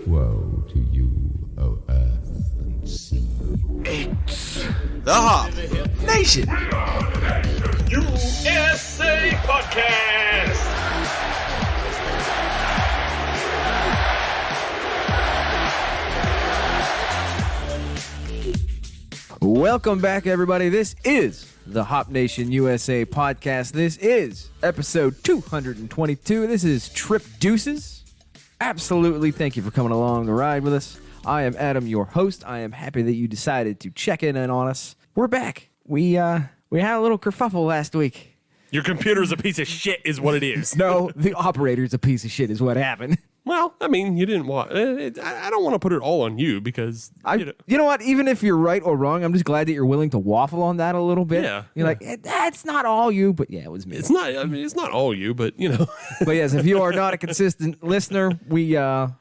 Woe to you, O earth and sea. It's the Hop Nation USA Podcast. Welcome back, everybody. This is the Hop Nation USA Podcast. This is episode 222. This is Trip Deuces. Absolutely, thank you for coming along the ride with us. I am Adam, your host. I am happy that you decided to check in on us. We're back. We had a little kerfuffle last week. Your computer's a piece of shit is what it is. No, the operator's a piece of shit is what happened. Well, I mean, you didn't want... I don't want to put it all on you because... You know what? Even if you're right or wrong, I'm just glad that you're willing to waffle on that a little bit. Yeah. You're like, that's not all you, but yeah, it was me. It's not... I mean, it's not all you, but, you know... But yes, if you are not a consistent listener, we kind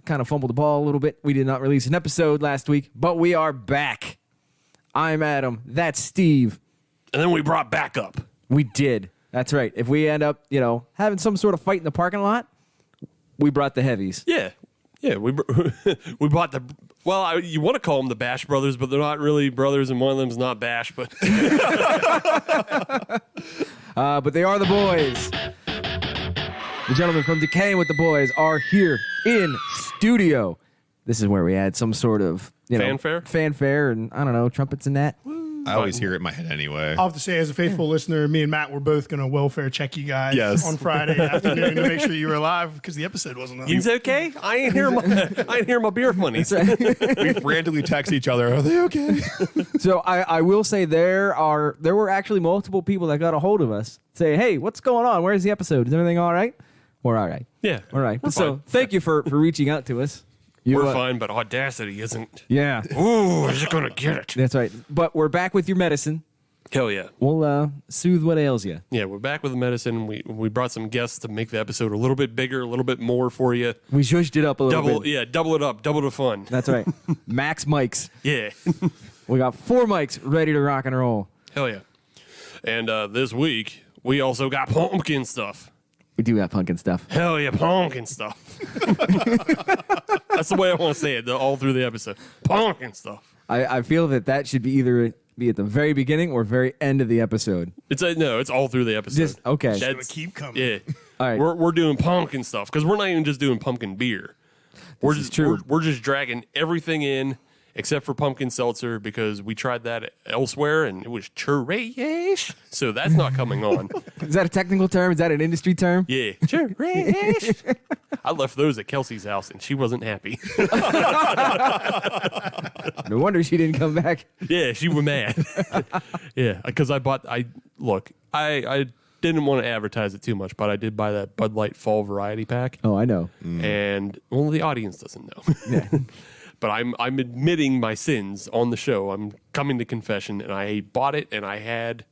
of fumbled the ball a little bit. We did not release an episode last week, but we are back. I'm Adam. That's Steve. And then we brought backup. We did. That's right. If we end up, having some sort of fight in the parking lot, we brought the heavies. Yeah. Yeah, we brought the... Well, you want to call them the Bash Brothers, but they're not really brothers, and one of them's not Bash, but... But they are the boys. The gentlemen from Decaying With The Boys are here in studio. This is where we had some sort of, fanfare and, I don't know, trumpets and that. I always hear it in my head ananyway. I'll have to say, as a faithful listener, me and Matt were both going to welfare check you guys on Friday afternoon to make sure you were alive because the episode wasn't up. It's okay. I ain't hear my beer monies. We frantically text each other. Are they okay? So I will say there were actually multiple people that got a hold of us. Say, hey, what's going on? Where's the episode? Is everything all right? We're all right. Yeah. All right. We're So fine. thank you for reaching out to us. We're fine, but Audacity isn't. Yeah. Ooh, I'm just going to get it. That's right. But we're back with your medicine. Hell yeah. We'll soothe what ails you. Yeah, we're back with the medicine. We brought some guests to make the episode a little bit bigger, a little bit more for you. We zhuzhed it up a little bit. Yeah, double it up, double the fun. That's right. Max mics. Yeah. We got 4 mics ready to rock and roll. Hell yeah. And this week, we also got pumpkin stuff. We do have pumpkin stuff. Hell yeah, pumpkin stuff. That's the way I want to say it all through the episode. Pumpkin stuff. I feel that should be either be at the very beginning or very end of the episode. It's all through the episode. Just okay. It's going to keep coming. Yeah. All right. We're doing pumpkin stuff because we're not even just doing pumpkin beer. We're This is just true. We're just dragging everything in except for pumpkin seltzer because we tried that elsewhere and it was trash. So that's not coming on. Is that a technical term? Is that an industry term? Yeah. Trash. I left those at Kelsey's house and she wasn't happy. No wonder she didn't come back. Yeah, she was mad. Yeah, because I didn't want to advertise it too much, but I did buy that Bud Light Fall Variety Pack. Oh, I know. And the audience doesn't know. Yeah. But I'm admitting my sins on the show. I'm coming to confession, and I bought it, and I had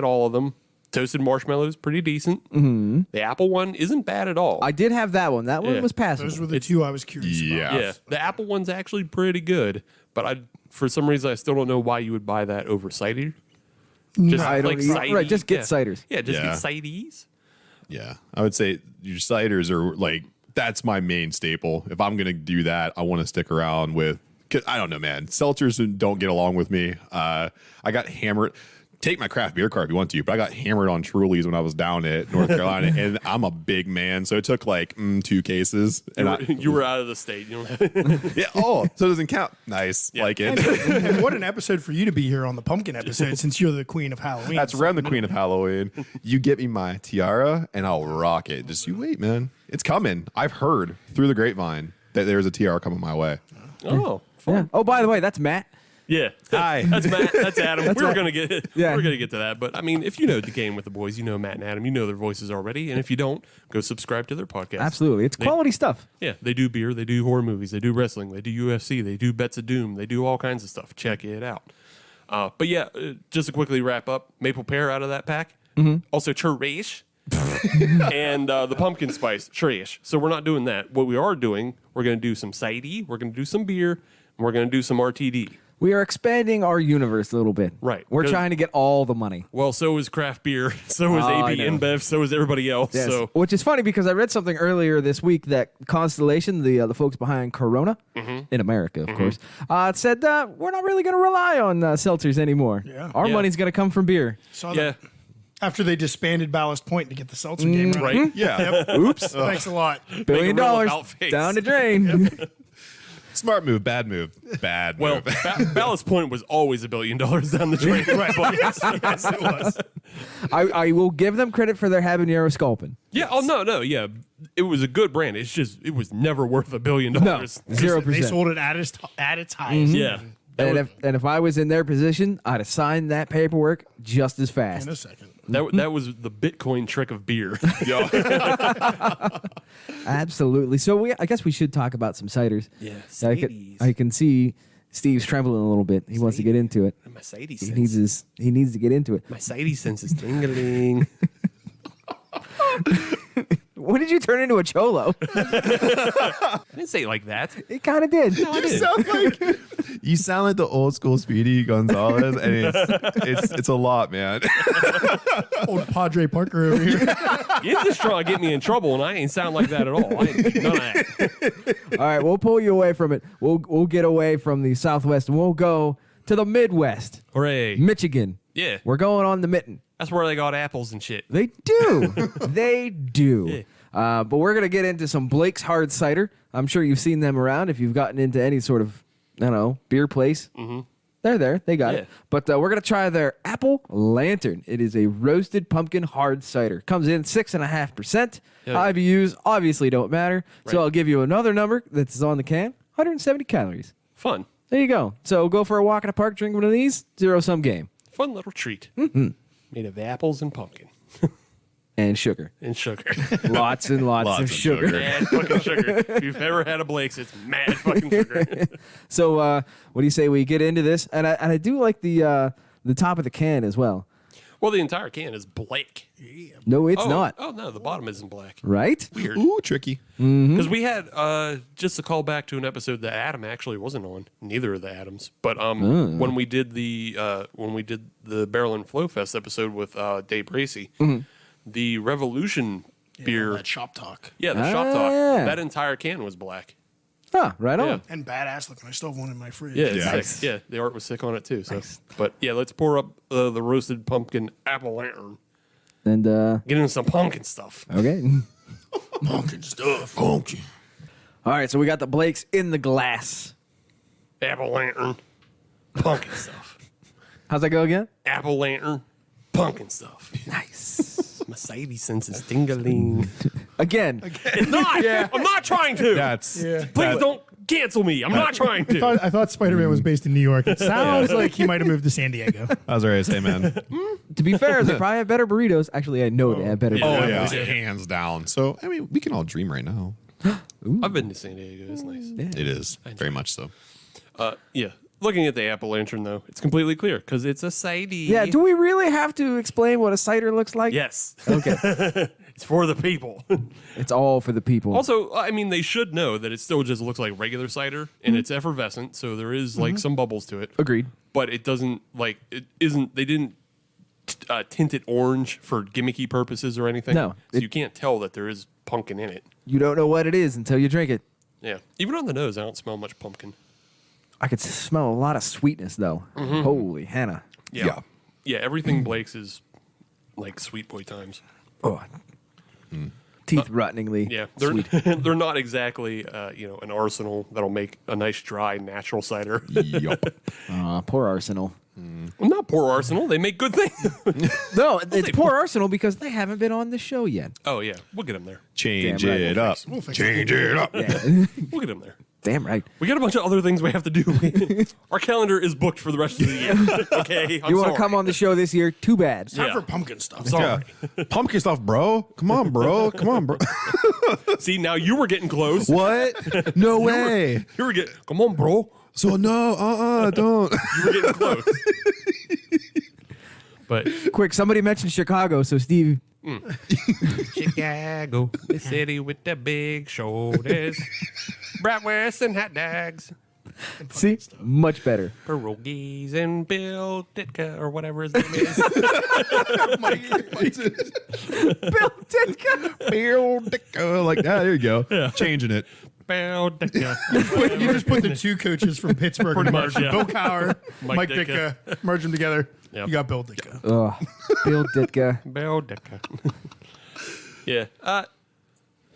all of them. Toasted marshmallows, pretty decent. Mm-hmm. The apple one isn't bad at all. I did have that one. That one was passable. Those were the two I was curious about. Yeah, the apple one's actually pretty good, but for some reason I still don't know why you would buy that over cider. Just I don't either. cider. Right, just get ciders. Yeah, just Yeah. get ciders. Yeah. I would say your ciders are that's my main staple. If I'm going to do that, I want to stick around with, I don't know, man. Seltzers don't get along with me. I got hammered. Take my craft beer card if you want to, but I got hammered on Trulies when I was down at North Carolina, and I'm a big man, so it took 2 cases. And You were out of the state. You know? yeah. Oh, so it doesn't count. Nice, like it. And what an episode for you to be here on the pumpkin episode since you're the queen of Halloween. That's right, I'm the queen of Halloween. You get me my tiara, and I'll rock it. Just you wait, man. It's coming. I've heard through the grapevine that there's a tiara coming my way. Oh, Yeah. Oh, by the way, that's Matt. yeah. Hi. That's Matt. That's Adam. That's We're right. gonna get. Yeah. We're gonna get to that. But I mean, if you know Decaying With The Boys, you know Matt and Adam. You know their voices already. And if you don't, go subscribe to their podcast. Absolutely. It's quality stuff. Yeah, they do beer, they do horror movies, they do wrestling, they do UFC, they do Bets of Doom, they do all kinds of stuff. Check it out. But yeah, just to quickly wrap up, maple pear out of that pack. Mm-hmm. Also trash. And the pumpkin spice, trash. So we're not doing that. What we are doing, we're going to do some cider, we're going to do some beer, and we're going to do some RTD. We are expanding our universe a little bit. Right. We're 'Cause- trying to get all the money. Well, so is craft beer, so is I AB know. InBev, so is everybody else. Yes. So Which is funny because I read something earlier this week that Constellation, the folks behind Corona, in America, of course, said we're not really going to rely on seltzers anymore. Yeah. Our Yeah. money's going to come from beer. Saw yeah, that after they disbanded Ballast Point to get the seltzer game running. right. Yeah. Oops. Thanks a lot. $1 billion real about-face. down the drain. Smart move, bad move. Bad Well, move. Ballast Point was always $1 billion down the drain. Right. yes, it was. I will give them credit for their habanero sculpin. Yeah. Oh no. Yeah, it was a good brand. It's just it was never worth $1 billion. No, 0%. They sold it at its highest. Yeah. And if I was in their position, I'd have signed that paperwork just as fast. In a second. That was the Bitcoin trick of beer. Absolutely. So I guess we should talk about some ciders. Yeah, I can see Steve's trembling a little bit. He wants to get into it. My Sadie He needs to get into it. My Sadie sense is tingling. When did you turn into a cholo? I didn't say it like that. It kind of did. You sound like the old school Speedy Gonzalez, and it's a lot, man. Old Padre Parker over here. You're just trying to get me in trouble, and I ain't sound like that at all. I ain't none of that. All right, we'll pull you away from it. We'll get away from the Southwest and we'll go to the Midwest, Hooray. Michigan. Yeah. We're going on the mitten. That's where they got apples and shit. They do. They do. But we're going to get into some Blake's Hard Cider. I'm sure you've seen them around if you've gotten into any sort of, I don't know, beer place. Mm-hmm. They're there. They got it. But we're going to try their Apple Lantern. It is a roasted pumpkin hard cider. Comes in 6.5%. Yeah. IBUs obviously don't matter. So Right. I'll give you another number that's on the can. 170 calories. Fun. There you go. So go for a walk in the park, drink one of these, zero-sum game. Fun little treat. Mm-hmm. Made of apples and pumpkin. And sugar. And sugar. Lots and lots of sugar. Mad fucking sugar. If you've ever had a Blake's, it's mad fucking sugar. So what do you say we get into this? And I do like the top of the can as well. Well, the entire can is black. No, it's not. Oh, no, the bottom isn't black. Right? Weird. Ooh, tricky. Because we had, just to call back to an episode that Adam actually wasn't on, neither of the Adams, but when we did the Barrel and Flow Fest episode with Dave Bracey, the Revolution beer, That shop talk. the Shop Talk, yeah. that entire can was black. Huh, right on. Yeah. And badass looking. I still have one in my fridge. Yeah, it's Yeah. sick. Yeah, the art was sick on it too. So, but yeah, let's pour up the roasted pumpkin apple lantern. And Get into some pumpkin stuff. okay. Pumpkin stuff. Pumpkin. All right, so we got the Blakes in the glass. Apple lantern, pumpkin stuff. How's that go again? Apple lantern, pumpkin stuff. Nice. My Sadie sense is tingling. Again. It's not. I'm not trying to. That's Please don't cancel me. I'm not trying to. I thought Spider-Man was based in New York. It sounds like he might have moved to San Diego. I was ready to say, man. To be fair, they probably have better burritos. Actually, I know they have better Yeah. Oh burritos. yeah, hands down. So I mean, we can all dream right now. I've been to San Diego. It's nice. It is very much so. Yeah. Looking at the apple lantern, though, it's completely clear because it's a cider. Yeah, do we really have to explain what a cider looks like? Yes. Okay. It's for the people. It's all for the people. Also, I mean, they should know that it still just looks like regular cider and it's effervescent, so there is like some bubbles to it. Agreed. But it doesn't they didn't tint it orange for gimmicky purposes or anything. No. So you can't tell that there is pumpkin in it. You don't know what it is until you drink it. Yeah. Even on the nose, I don't smell much pumpkin. I could smell a lot of sweetness, though. Holy Hannah. Yeah. Yeah, everything Blake's is like sweet boy times. Oh. Teeth rotteningly. Yeah, they're not exactly an arsenal that'll make a nice dry natural cider. Yup. Poor Arsenal. Well, not poor Arsenal. They make good things. No, it's poor Arsenal because they haven't been on the show yet. Oh yeah, we'll get them there. Change Damn right. it up. We'll fix Change it up. We'll get them there. Damn right. We got a bunch of other things we have to do. Our calendar is booked for the rest of the year. Okay, I'm You want sorry. to come on the show this year? Too bad. Time Yeah. for pumpkin stuff. Sorry. Yeah. Pumpkin stuff, bro. Come on, bro. Come on, bro. See, now you were getting close. What? No way. You were getting. Come on, bro. So no, don't. You were getting close. But Quick, somebody mentioned Chicago, so Steve. Chicago, the city with the big shoulders, bratwurst and hot dogs. See? Much better. Pierogies and Bill Ditka or whatever his name is. Bill Ditka. Bill Ditka. Like, there you go. Yeah. Changing it. Bill Ditka. You just put the two coaches from Pittsburgh and much, merge yeah. Bill Cowher, Mike Ditka. Ditka, merge them together. Yep. You got Bill Ditka. Oh, Bill Ditka. Bill Ditka. Yeah.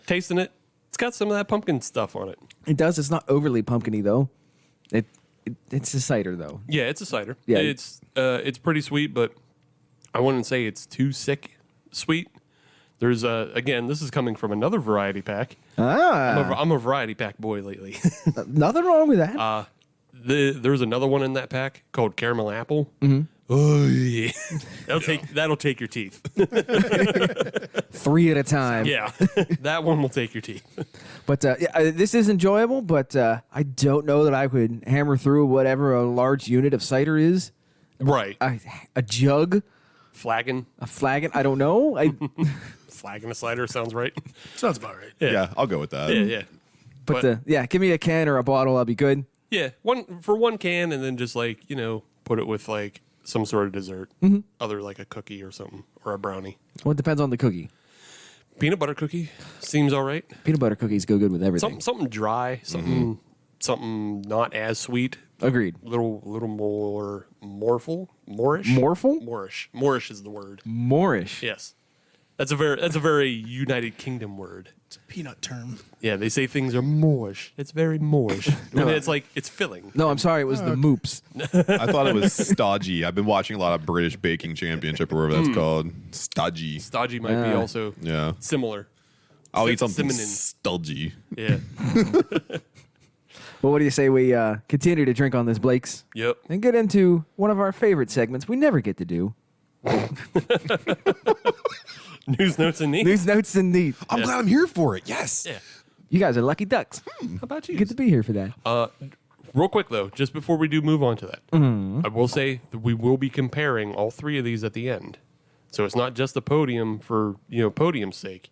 Tasting it. It's got some of that pumpkin stuff on it. It does. It's not overly pumpkin-y, though. It's a cider, though. Yeah, it's a cider. Yeah. It's pretty sweet, but I wouldn't say it's too sick sweet. There's again, this is coming from another variety pack. I'm a variety pack boy lately. Nothing wrong with that. There's another one in that pack called caramel apple. Mm-hmm. Oh yeah, that'll take your teeth. 3 at a time. Yeah, that one will take your teeth. But this is enjoyable, but I don't know that I could hammer through whatever a large unit of cider is. Right, A jug, flagon, a flagon. I don't know. flagon of cider sounds right. Sounds about right. Yeah, I'll go with that. Yeah. But give me a can or a bottle. I'll be good. Yeah, one can, and then just put it with some sort of dessert, other like a cookie or something, or a brownie. Well, it depends on the cookie. Peanut butter cookie seems all right. Peanut butter cookies go good with everything. Something dry, something not as sweet. Agreed. Little more moorish. Morphle? Moorish is the word. Moorish. Yes, that's a very United Kingdom word. It's a peanut term. Yeah, they say things are moorish. It's very moorish. And it's filling. No, I'm sorry. It was the moops. I thought it was stodgy. I've been watching a lot of British Baking Championship or whatever that's called. Stodgy. Stodgy might be also similar. I'll eat something Feminine. stodgy. Yeah. Well, what do you say we continue to drink on this, Blake's? Yep. And get into one of our favorite segments we never get to do. News, notes, and needs. News, notes, and needs. I'm glad I'm here for it. Yes. Yeah. You guys are lucky ducks. How about you? Get to be here for that. Real quick though, just before we do move on to that, I will say that we will be comparing all three of these at the end. So it's not just a podium for podium's sake.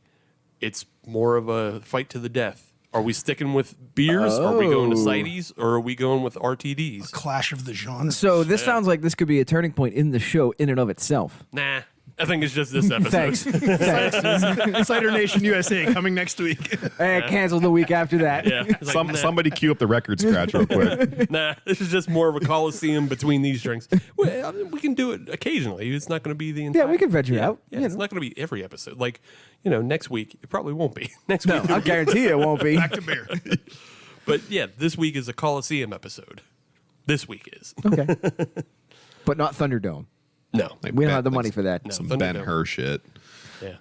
It's more of a fight to the death. Are we sticking with beers? Are we going to cides? Or are we going with RTDs? Clash of the genres. So this sounds like this could be a turning point in the show in and of itself. Nah, I think it's just this episode. Thanks. Cider Nation USA coming next week. Cancel the week after that. Yeah. It's like, Somebody cue up the record scratch real quick. Nah, this is just more of a coliseum between these drinks. Well, I mean, we can do it occasionally. It's not going to be the entire. Yeah, we can venture out. Yeah, You it's know. not going to be every episode. Next week it probably won't be. Next week, I guarantee you it won't be. Back to beer. but yeah, this week is a coliseum episode. This week is. Okay. But not Thunderdome. No, We don't have the money for that. No. Some Thunderdome. Ben-Hur shit. Yeah,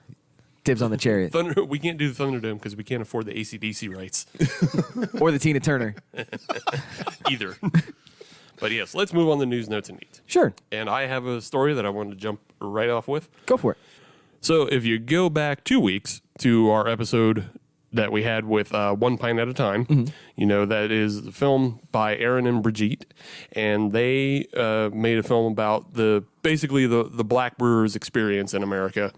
Dibs on the chariot. we can't do the Thunderdome because we can't afford the AC/DC rights Or the Tina Turner. either. But yes, let's move on to news, notes, and needs. Sure. And I have a story that I wanted to jump right off with. Go for it. So if you go back 2 weeks to our episode that we had with One Pint at a Time, that is a film by Aaron and Brigitte, and they made a film about basically the black brewers experience in America.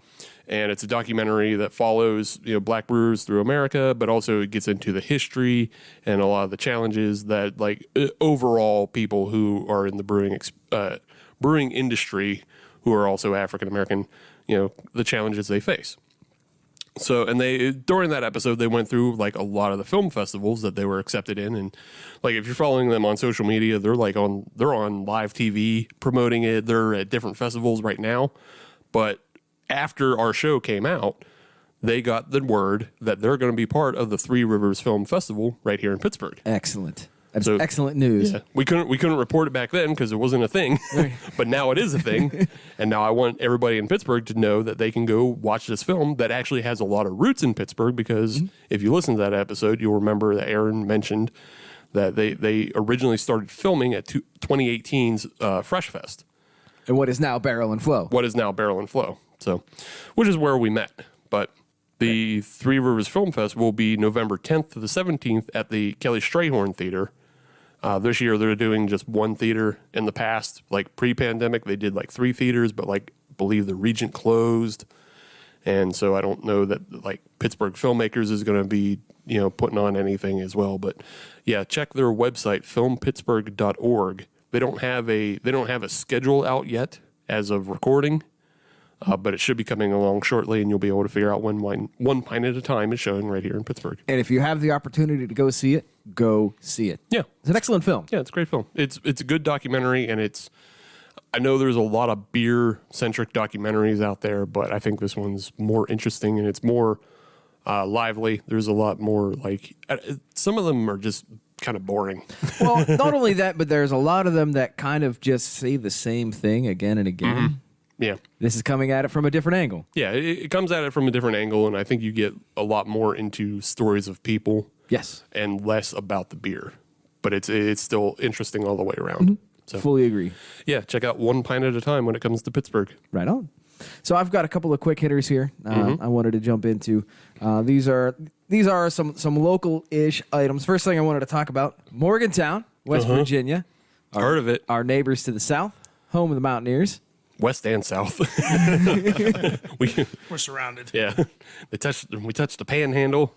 And it's a documentary that follows black brewers through America, but also it gets into the history and a lot of the challenges that overall people who are in the brewing industry who are also African American, the challenges they face. So, and during that episode, they went through a lot of the film festivals that they were accepted in. And if you're following them on social media, they're on live TV promoting it. They're at different festivals right now. But after our show came out, they got the word that they're going to be part of the Three Rivers Film Festival right here in Pittsburgh. Excellent. That's So- excellent news. Yeah. We couldn't report it back then because it wasn't a thing, but now it is a thing. And now I want everybody in Pittsburgh to know that they can go watch this film that actually has a lot of roots in Pittsburgh, because if you listen to that episode, you'll remember that Aaron mentioned that they originally started filming at 2018's Fresh Fest. And what is now Barrel and Flow. What is now Barrel and Flow. So, which is where we met. But the Three Rivers Film Fest will be November 10th to the 17th at the Kelly Strayhorn Theater. This year they're doing just one theater. In the past, pre-pandemic, they did 3 theaters, but believe the Regent closed, And so I don't know that like Pittsburgh Filmmakers is going to be, putting on anything as well. But yeah, check their website, filmpittsburgh.org. They don't have a schedule out yet as of recording, but it should be coming along shortly, and you'll be able to figure out when One Pint at a Time is showing right here in Pittsburgh. And if you have the opportunity to go see it, go see it. Yeah. It's an excellent film. Yeah, it's a great film. It's a good documentary, and I know there's a lot of beer-centric documentaries out there, but I think this one's more interesting, and it's more lively. There's a lot more, some of them are just kind of boring. Well, not only that, but there's a lot of them that kind of just say the same thing again and again. Mm-hmm. Yeah. This is coming at it from a different angle. Yeah, it comes at it from a different angle, and I think you get a lot more into stories of people. Yes. And less about the beer. But it's still interesting all the way around. Mm-hmm. So Fully agree. yeah, check out One Pint at a Time when it comes to Pittsburgh. Right on. So I've got a couple of quick hitters here. I wanted to jump into. These are some local-ish items. First thing I wanted to talk about: Morgantown, West Virginia. Heard of it. Our neighbors to the south, home of the Mountaineers. West and south. We're surrounded. Yeah, we touched the panhandle,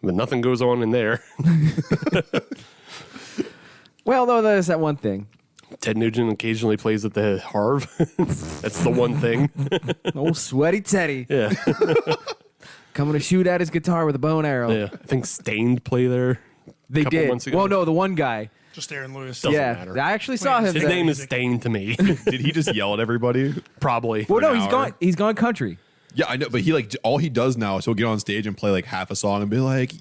but nothing goes on in there. Well, though, there's that one thing. Ted Nugent occasionally plays at the Harv. That's the one thing. Old sweaty Teddy Yeah, coming to shoot at his guitar with a bow and arrow. yeah. I think Stained play there. They couple did. months ago. Well, no, the one guy. Just Aaron Lewis. Doesn't yeah, matter. I actually saw him. His there. name is Stained to me. Did he just yell at everybody? Probably. Well, no, an he's hour. gone. He's gone country. Yeah, I know, but he all he does now is he'll get on stage and play like half a song and be like,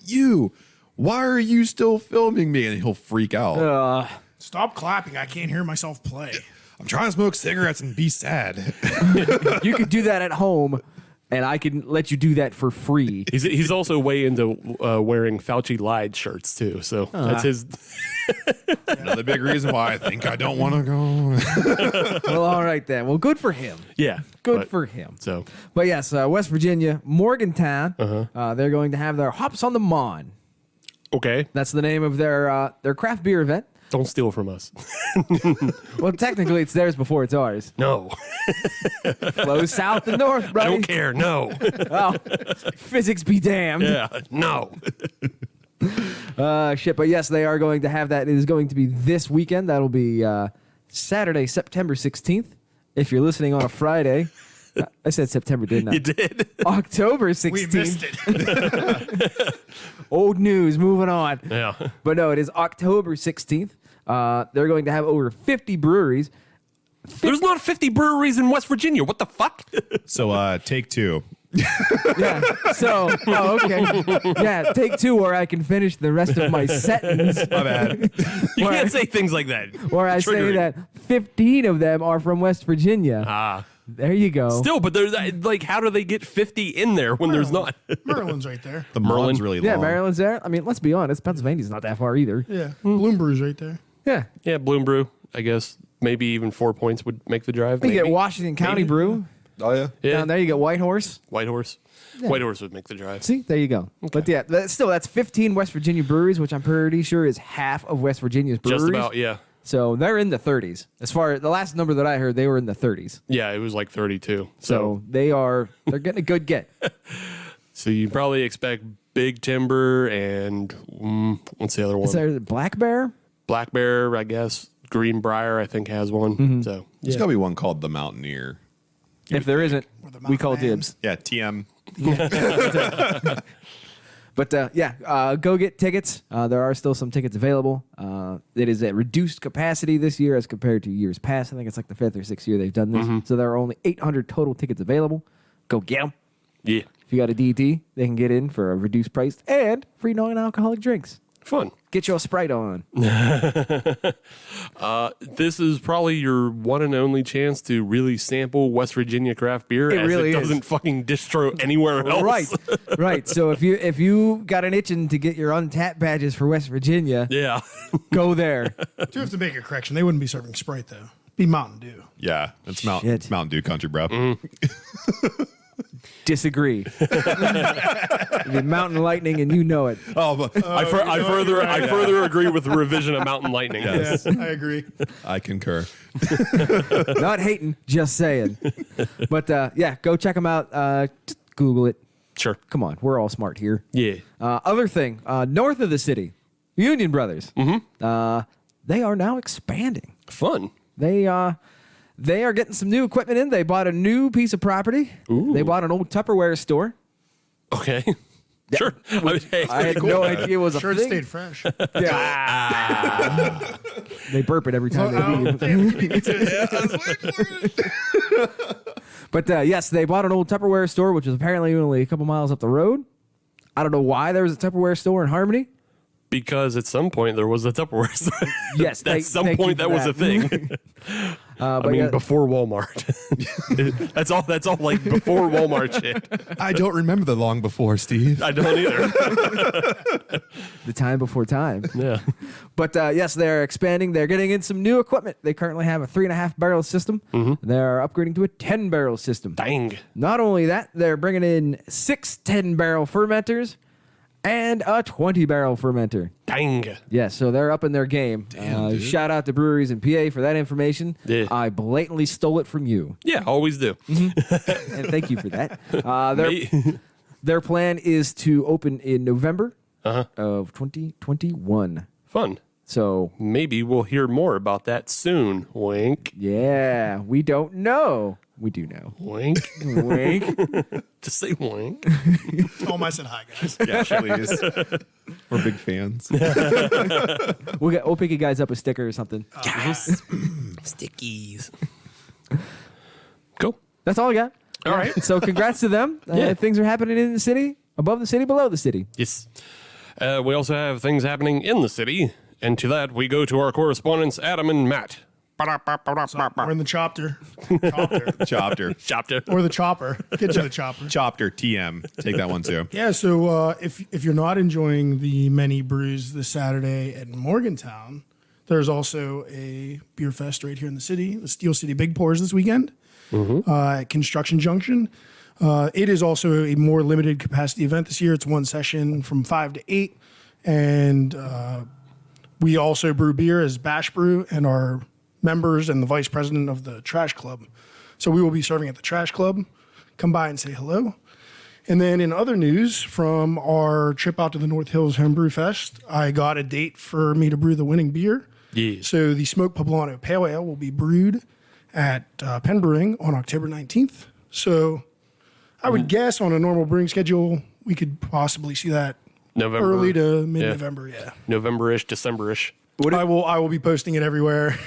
why are you still filming me? And he'll freak out. Stop clapping. I can't hear myself play. I'm trying to smoke cigarettes and be sad. You could do that at home, and I can let you do that for free. He's also way into wearing Fauci lied shirts too. So that's his. Another big reason why I think I don't want to go. Well, all right then. Well, good for him. Yeah. Good for him. So But yes, West Virginia, Morgantown. They're going to have their Hops on the Mon. okay, That's the name of their craft beer event. don't steal from us. Well, technically, it's theirs before it's ours. No, Flows south and north, I buddy. don't care. No. Oh, physics be damned. Yeah. No. Shit, but yes, they are going to have that. It is going to be this weekend. That'll be Saturday, September 16th. If you're listening on a Friday. I said September, didn't I? You did. October 16th. We missed it. Old news, moving on. Yeah. But no, it is October 16th. They're going to have over 50 breweries. There's not 50 breweries in West Virginia. What the fuck? So take two. Yeah. So, okay. Yeah, take two, or I can finish the rest of my sentence. My bad. You Where- can't say things like that. Or I say Triggering. that 15 of them are from West Virginia. Ah. There you go. Still, but there's like, how do they get 50 in there when there's not? Merlin's right there. The Merlin. Merlin's really long. Yeah, Maryland's there. I mean, let's be honest. Pennsylvania's not that far either. Yeah. Bloom Brew's right there. Yeah. Yeah, Bloom Brew. I guess maybe even 4 points would make the drive. You Maybe. get Washington County Maybe. Brew. Oh, yeah. Yeah. Down there, you get White Horse. White Horse. White Horse would make the drive. See, there you go. But yeah, that's 15 West Virginia breweries, which I'm pretty sure is half of West Virginia's breweries. Just about, yeah. So they're in the 30s. As far as the last number that I heard, they were in the 30s. Yeah, it was like 32. So they're getting a good get. So you probably expect Big Timber and what's the other one? Is there Black Bear? Black Bear, I guess. Greenbrier, I think, has one. So There's got to be one called the Mountaineer. If there isn't, the we call Mountain Man. dibs. Yeah, TM. But go get tickets. There are still some tickets available. It is at reduced capacity this year as compared to years past. I think it's like the 5th or 6th year they've done this. So there are only 800 total tickets available. Go get them. yeah, If you got a DT, they can get in for a reduced price and free non-alcoholic drinks. fun. Get your Sprite on. This is probably your one and only chance to really sample West Virginia craft beer, It as really it is. doesn't fucking distro anywhere else. Right. So if you got an itching to get your Untapped badges for West Virginia, Yeah. go there. I do have to make a correction. They wouldn't be serving Sprite, though. Be Mountain Dew. Yeah, it's Shit. Mountain Dew country, bro. Disagree. The Mountain Lightning, and you know it. Oh, but I further agree with the revision of Mountain Lightning. Yes. I agree. I concur. Not hating, just saying. But go check them out. Google it. Sure. Come on, we're all smart here. Yeah. Other thing, north of the city, Union Brothers. They are now expanding. Fun. They are getting some new equipment in. They bought a new piece of property. Ooh. They bought an old Tupperware store. Okay. Sure. I had no idea it was a Sure, it thing. stayed fresh. Yeah. They burp it every time they leave. But yes, they bought an old Tupperware store, which is apparently only a couple miles up the road. I don't know why there was a Tupperware store in Harmony. Because at some point there was a Tupperware store. Yes, at some point that was a thing. I mean, before Walmart. that's all like before Walmart shit. I don't remember the long before, Steve. I don't either. The time before time. Yeah. But yes, they're expanding. They're getting in some new equipment. They currently have a 3.5 barrel system. They're upgrading to a 10 barrel system. Dang. Not only that, they're bringing in 6 10 barrel fermenters and a 20 barrel fermenter. Dang. Yeah, so they're up in their game. Shout out to Breweries in PA for that information. Yeah. I blatantly stole it from you. Yeah, always do. And thank you for that. Their plan is to open in November of 2021. Fun. So Maybe we'll hear more about that soon. Wink. yeah, we don't know. We do know. Wink. Wink. Just say wink. Tell them I said hi, guys. Yeah, please. We're big fans. We'll pick you guys up a sticker or something. Yes. Stickies. Cool. That's all I got. All right. So congrats to them. Yeah. Things are happening in the city, above the city, below the city. Yes. We also have things happening in the city. And to that, we go to our correspondents, Adam and Matt. We're in the chopper. Chopter. Or the chopper. Get to the chopper. Chopter. TM. Take that one too. Yeah, so if you're not enjoying the many brews this Saturday at Morgantown, there's also a beer fest right here in the city, the Steel City Big Pours this weekend at Construction Junction. It is also a more limited capacity event this year. It's one session from 5 to 8. And we also brew beer as Bash Brew and our members and the vice president of the Trash Club. So we will be serving at the Trash Club. Come by and say hello. And then in other news from our trip out to the North Hills Homebrew Fest, I got a date for me to brew the winning beer. Yes. So the Smoked Poblano Pale Ale will be brewed at Penn Brewing on October 19th. So I would guess on a normal brewing schedule, we could possibly see that November. early to mid-November, yeah. November-ish, December-ish. I will be posting it everywhere.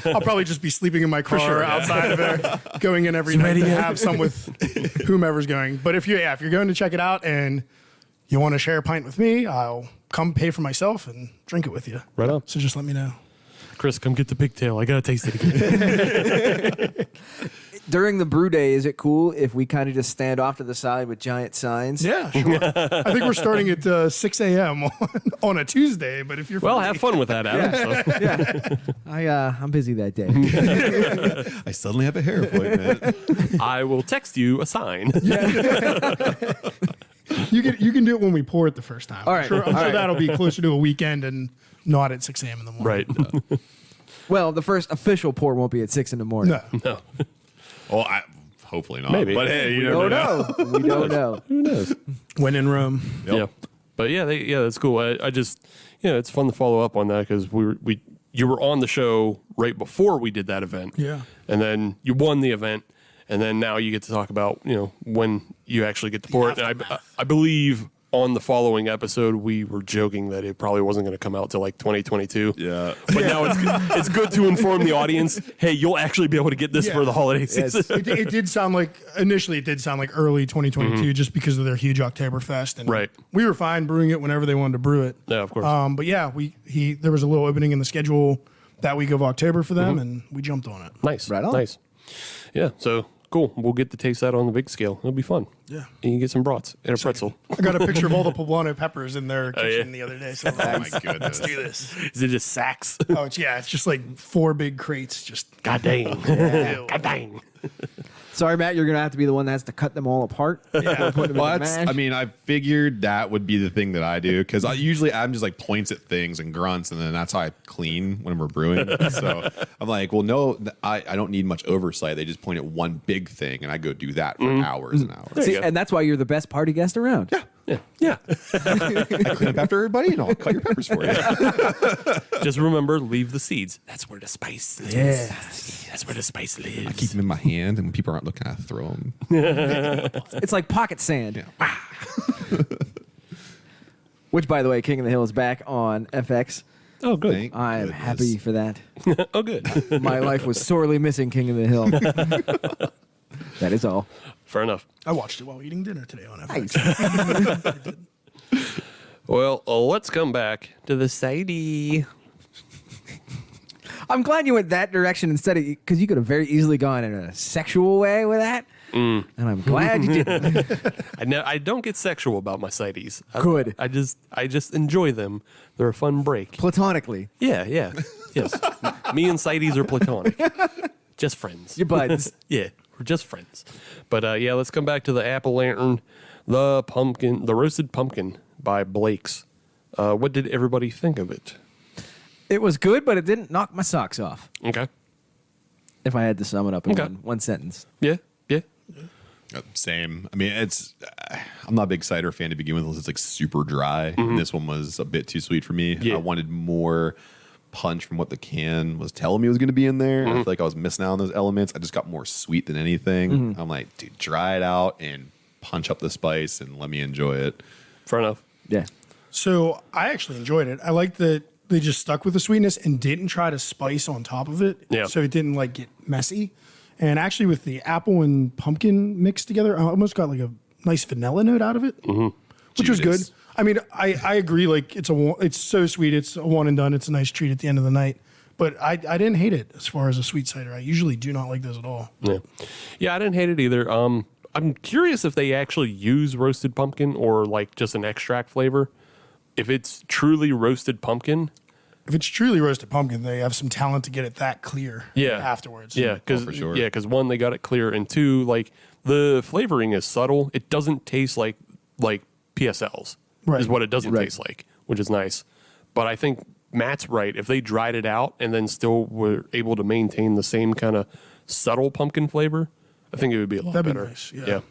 I'll probably just be sleeping in my car outside of there, going in every night to have some with whomever's going. But if you're going to check it out and you want to share a pint with me, I'll come pay for myself and drink it with you. Right on. So just let me know. Chris, come get the pigtail. I got to taste it again. During the brew day, is it cool if we kind of just stand off to the side with giant signs? Yeah, sure. I think we're starting at 6 a.m. on a Tuesday, but if you're Well, free- have fun with that, Adam. So. I'm busy that day. I suddenly have a hair appointment. I will text you a sign. You can do it when we pour it the first time. All right. I'm sure that'll be closer to a weekend and not at 6 a.m. in the morning. Right. Well, the first official pour won't be at 6 in the morning. No. No. Well, hopefully not. Maybe. But hey, you We never don't know. know. We don't know. Who knows? When in Rome. Yep. Yeah. But yeah, that's cool. I just, it's fun to follow up on that because you were on the show right before we did that event. Yeah. And then you won the event. And then now you get to talk about, when you actually get to pour it. And I believe on the following episode, we were joking that it probably wasn't going to come out till like 2022. Yeah. But now it's good to inform the audience, hey, you'll actually be able to get this for the holiday season. It did sound like initially early 2022 just because of their huge Oktoberfest. And Right. we were fine brewing it whenever they wanted to brew it. Yeah, of course. But yeah, there was a little opening in the schedule that week of October for them, and we jumped on it. Nice. Right on. Nice. Yeah, so cool. We'll get to taste that on the big scale. It'll be fun. Yeah. And you get some brats and a pretzel. I got a picture of all the poblano peppers in their kitchen the other day. So Oh my goodness. let's do this. Is it just sacks? Oh, it's just like 4 big crates. Just God dang. God dang. Sorry, Matt, you're gonna have to be the one that has to cut them all apart. Yeah. Well, I figured that would be the thing that I do because I'm just like points at things and grunts, and then that's how I clean when we're brewing. So I'm like, well, no, I don't need much oversight. They just point at one big thing, and I go do that for hours and hours. See, and that's why you're the best party guest around. Yeah. I clean up after everybody, and I'll cut your peppers for you. Just remember, leave the seeds. That's where the spice lives. Yes. That's where the spice lives. I keep them in my hand, and when people aren't looking, I throw them. It's like pocket sand. Yeah. Which, by the way, King of the Hill is back on FX. Oh, good. Thank I am goodness. happy for that. Oh, good. My life was sorely missing King of the Hill. That is all. Fair enough. I watched it while eating dinner today on FX. Well, let's come back to the Cider. I'm glad you went that direction instead of because you could have very easily gone in a sexual way with that. And I'm glad you didn't. I don't get sexual about my Ciders. Good. I just enjoy them. They're a fun break. Platonically. Yeah. Yes. Me and Ciders are platonic. Just friends. Your buds. Yeah, we're just friends. But let's come back to the Apple Lantern, the roasted pumpkin by Blake's. What did everybody think of it? It was good, but it didn't knock my socks off. Okay. If I had to sum it up in Okay. one sentence. Yeah. Same. I mean, I'm not a big cider fan to begin with. It's like super dry. And this one was a bit too sweet for me. Yeah. I wanted more punch from what the can was telling me was going to be in there. I feel like I was missing out on those elements. I just got more sweet than anything. I'm like, dude, dry it out and punch up the spice and let me enjoy it. Fair enough. Yeah. So I actually enjoyed it. I liked that they just stuck with the sweetness and didn't try to spice on top of it. Yeah. So it didn't like get messy. And actually with the apple and pumpkin mixed together, I almost got like a nice vanilla note out of it, which was good. Judas. I mean, I agree. Like it's so sweet. It's a one and done. It's a nice treat at the end of the night. But I didn't hate it as far as a sweet cider. I usually do not like those at all. Yeah, I didn't hate it either. I'm curious if they actually use roasted pumpkin or like just an extract flavor. If it's truly roasted pumpkin. If it's truly roasted pumpkin, they have some talent to get it that clear afterwards. Yeah, because for sure. one, they got it clear, and two, like the flavoring is subtle. It doesn't taste like PSLs. Right. Is what it doesn't taste like, which is nice. But I think Matt's right. If they dried it out and then still were able to maintain the same kind of subtle pumpkin flavor, I think it would be a lot That'd be better. nice, yeah.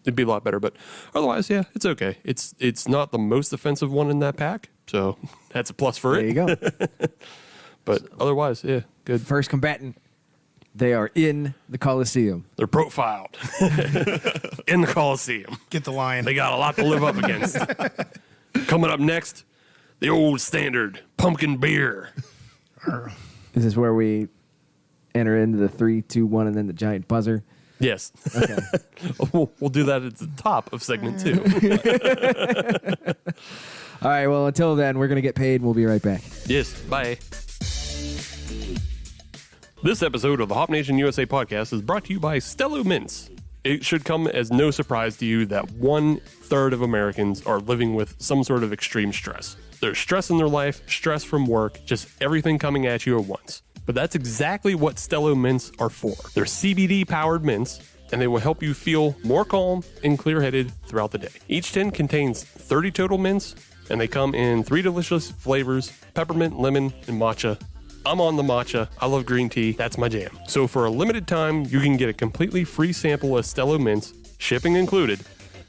It'd be a lot better. But otherwise, yeah, it's okay. It's not the most offensive one in that pack, so that's a plus for There it. you go. But otherwise, yeah, good. First combatant. They are in the Coliseum. They're profiled in the Coliseum. Get the lion. They got a lot to live up against. Coming up next, the old standard pumpkin beer. This is where we enter into the 3, 2, 1, and then the giant buzzer. Yes. Okay. We'll do that at the top of segment 2. All right. Well, until then, we're going to get paid. We'll be right back. Yes. Bye. This episode of the Hop Nation USA podcast is brought to you by Stello Mints. It should come as no surprise to you that 1/3 of Americans are living with some sort of extreme stress. There's stress in their life, stress from work, just everything coming at you at once. But that's exactly what Stello Mints are for. They're CBD-powered mints, and they will help you feel more calm and clear-headed throughout the day. Each tin contains 30 total mints, and they come in 3 delicious flavors: peppermint, lemon, and matcha. I'm on the matcha. I love green tea. That's my jam. So for a limited time, you can get a completely free sample of Stello Mints, shipping included.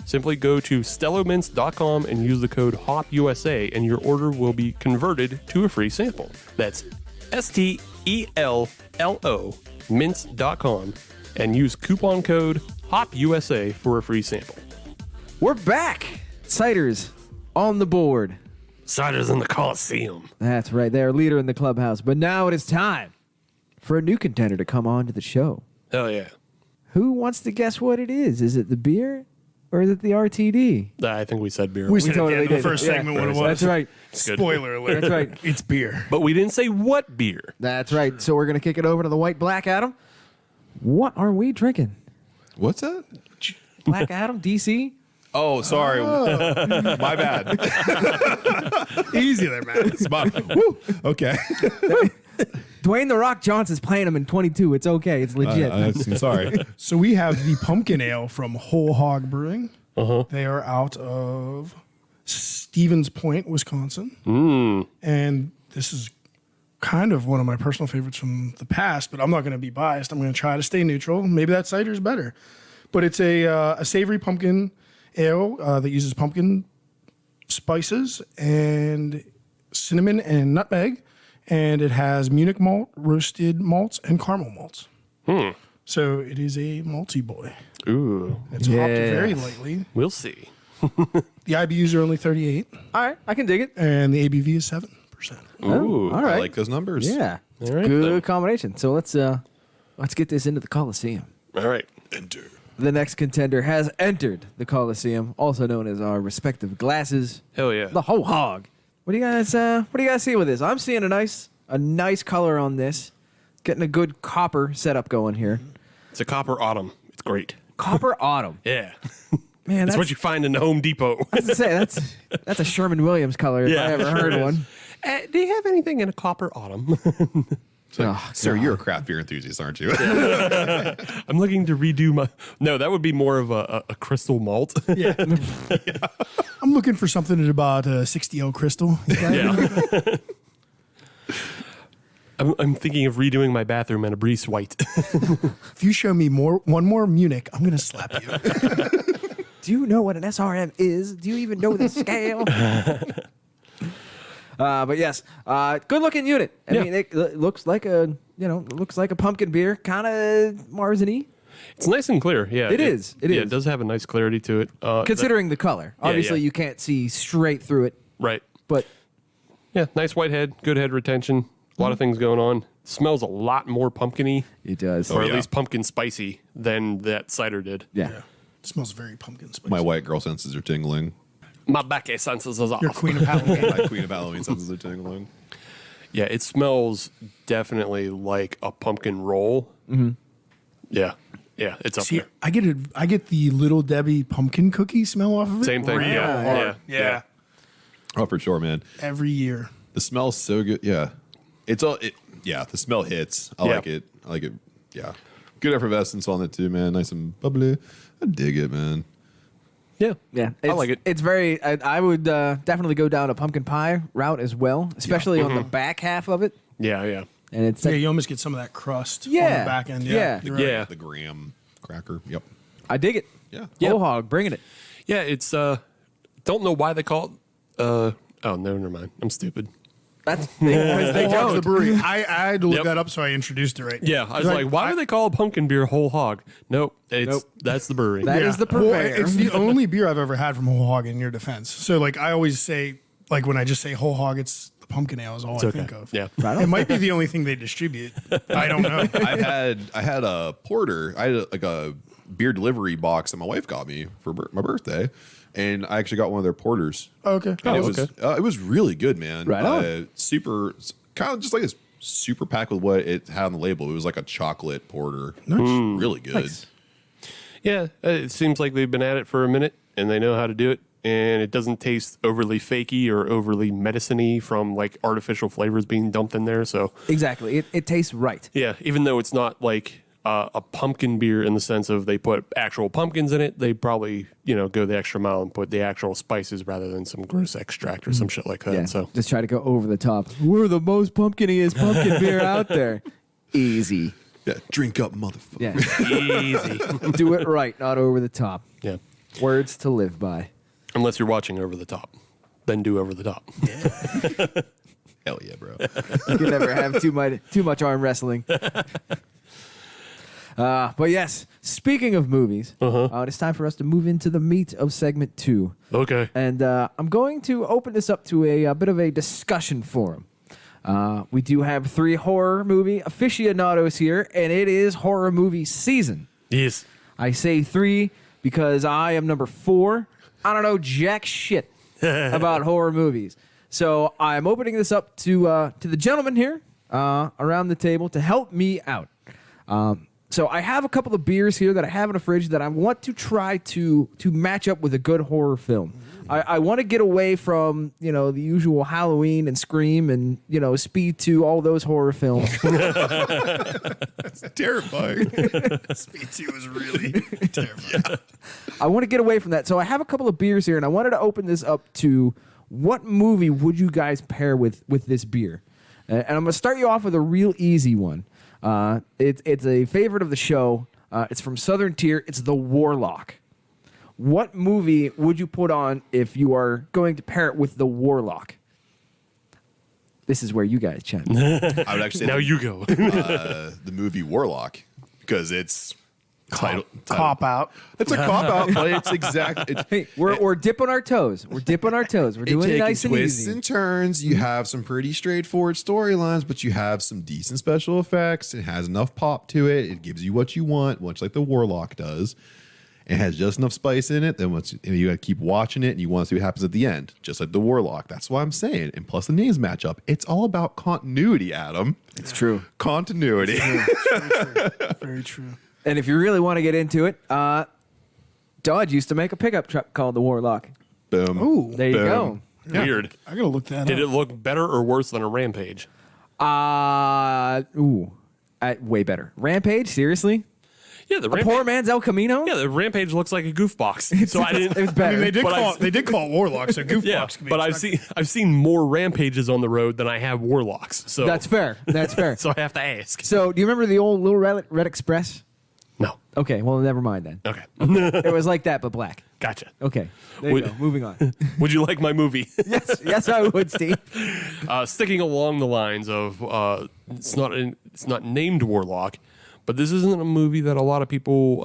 Simply go to stellomints.com and use the code HOPUSA, and your order will be converted to a free sample. That's STELLO mints.com and use coupon code HOPUSA for a free sample. We're back. Cider's on the board. Cider's in the Coliseum. That's right. They're leader in the clubhouse. But now it is time for a new contender to come on to the show. Hell yeah. Who wants to guess what it is? Is it the beer or is it the RTD? I think we said beer. We said totally at the end of the did. first Yeah. segment what it was. That's right. Good. Spoiler alert. That's right. It's beer. But we didn't say what beer. That's right. So we're going to kick it over to the White Black Adam. What are we drinking? What's that? Black Adam, DC? Oh, sorry. My bad. Easy there, man. Woo. Okay. Dwayne The Rock Johnson's playing him in 22. It's okay. It's legit. I'm sorry. So we have the pumpkin ale from Whole Hog Brewing. They are out of Stevens Point, Wisconsin. And this is kind of one of my personal favorites from the past, but I'm not going to be biased. I'm going to try to stay neutral. Maybe that cider's better. But it's a savory pumpkin ale that uses pumpkin spices and cinnamon and nutmeg. And it has Munich malt, roasted malts, and caramel malts. So it is a malty boy. Ooh. It's hopped very lightly. We'll see. The IBUs are only 38, All right, I can dig it. and the ABV is 7%. Ooh. All right. I like those numbers. Yeah. All right, Good then. combination. So let's get this into the Coliseum. All right. Enter. The next contender has entered the Coliseum, also known as our respective glasses. Hell yeah. The Whole Hog. What do you guys see with this? I'm seeing a nice color on this. Getting a good copper setup going here. It's a copper autumn. It's great. Copper autumn. Yeah. Man, That's what you find in the Home Depot. I was gonna say that's a Sherman Williams color if I ever sure heard is. one. Do you have anything in a copper autumn? Oh, Sir, God. you're a craft beer enthusiast, aren't you? I'm looking to redo my. No, that would be more of a crystal malt. Yeah. I'm looking for something at about 60 crystal. Yeah. I'm thinking of redoing my bathroom in a Breeze white. If you show me one more Munich, I'm going to slap you. Do you know what an SRM is? Do you even know the scale? But yes, good looking unit. I mean, it looks like a pumpkin beer, kind of Marzen-y. It's nice and clear. Yeah, It is. It yeah, is. it does have a nice clarity to it. Considering the color, obviously yeah. you can't see straight through it, Right. but Yeah, nice white head, good head retention. A lot of things going on. Smells a lot more pumpkin-y, it does. or at yeah. least pumpkin spicy than that cider did. Yeah. It smells very pumpkin spicy. My white girl senses are tingling. My back senses is off. Your queen of Halloween. My queen of Halloween senses are tingling. Yeah, it smells definitely like a pumpkin roll. Mm-hmm. Yeah, it's up See, there. I get the Little Debbie pumpkin cookie smell off of it. Same thing. Real Yeah, hard. yeah. Oh, for sure, man. Every year. The smell's so good. Yeah. The smell hits. I like it. Yeah. Good effervescence on it too, man. Nice and bubbly. I dig it, man. Yeah, Yeah, I like it. It's very. I would definitely go down a pumpkin pie route as well, especially on the back half of it. Yeah. And it's Yeah, you almost get some of that crust on the Yeah. back end. Yeah. You're right. Yeah. The graham cracker. Yep. I dig it. Yeah. Whole Hog, bringing it. Yeah, it's don't know why they call it oh no, never mind. I'm stupid. That's because they Whole Hog's the don't. brewery. I had to look Yep. that up, so I introduced it right. Yeah, I was like, why do they call a pumpkin beer Whole Hog? Nope, that's the brewery. That is the purveyor. It's the only beer I've ever had from Whole Hog in your defense. So, like, I always say, like, when I just say Whole Hog, it's the pumpkin ale is all I okay. think of. Yeah. It might be the only thing they distribute. I don't know. I had a porter. I had a beer delivery box that my wife got me for my birthday, and I actually got one of their porters. Okay. And it was really good, man. Right on. Super, kind of just like this super packed with what it had on the label. It was like a chocolate porter. Nice. Really good. Nice. Yeah, it seems like they've been at it for a minute and they know how to do it. And it doesn't taste overly fakey or overly medicine-y from like artificial flavors being dumped in there. So Exactly. It tastes right. yeah, even though it's not like a pumpkin beer in the sense of they put actual pumpkins in it, they probably go the extra mile and put the actual spices rather than some gross extract or some shit like that. Yeah. So Just try to go over the top. We're the most pumpkiniest pumpkin beer out there. Easy. Yeah, drink up, motherfucker. Yeah. easy. Do it right, not over the top. Yeah, Words to live by. unless you're watching Over the Top, then do Over the Top. Hell yeah, bro. You can never have too much arm wrestling. But yes, speaking of movies, it's time for us to move into the meat of segment 2. Okay. And I'm going to open this up to a bit of a discussion forum. We do have 3 horror movie aficionados here, and it is horror movie season. Yes. I say 3 because I am number 4. I don't know jack shit about horror movies. So I'm opening this up to the gentleman here around the table to help me out. So I have a couple of beers here that I have in a fridge that I want to try to match up with a good horror film. I want to get away from, the usual Halloween and Scream and, Speed 2, all those horror films. That's terrifying. Speed 2 is really terrifying. Yeah. I want to get away from that. So I have a couple of beers here, and I wanted to open this up to what movie would you guys pair with this beer? And I'm going to start you off with a real easy one. It's a favorite of the show. It's from Southern Tier. It's The Warlock. What movie would you put on if you are going to pair it with The Warlock? This is where you guys chat. I would actually say Now you go. the movie Warlock, because it's title. Cop out. It's a cop out, but it's exactly. Hey, we're dipping our toes. We're dipping our toes. We're doing it nice and twists easy. and turns. You have some pretty straightforward storylines, but you have some decent special effects. It has enough pop to it. It gives you what you want, much like the Warlock does. It has just enough spice in it. Then you got to keep watching it, and you want to see what happens at the end, just like the Warlock. That's why I'm saying. And plus the names match up. It's all about continuity, Adam. It's true. Continuity. Very true. And if you really want to get into it, Dodge used to make a pickup truck called the Warlock. Boom. Ooh, There you Boom. go. Weird. I gotta look that Did it up. look better or worse than a Rampage? Way better. Rampage, seriously? Yeah, the A Rampage. poor man's El Camino? Yeah, the Rampage looks like a goof box. So I didn't. It was better. I mean, they did But call I've- they did call it Warlock, so goofbox Yeah, can be but I've seen more Rampages on the road than I have Warlocks. So That's fair. That's fair. So I have to ask. So, do you remember the old Little Red Express? No. Okay, well, never mind then. Okay. It was like that, but black. Gotcha. Okay, there you Would- go. Moving on. Would you like my movie? yes, I would, Steve. Sticking along the lines of it's not named Warlock, but this isn't a movie that a lot of people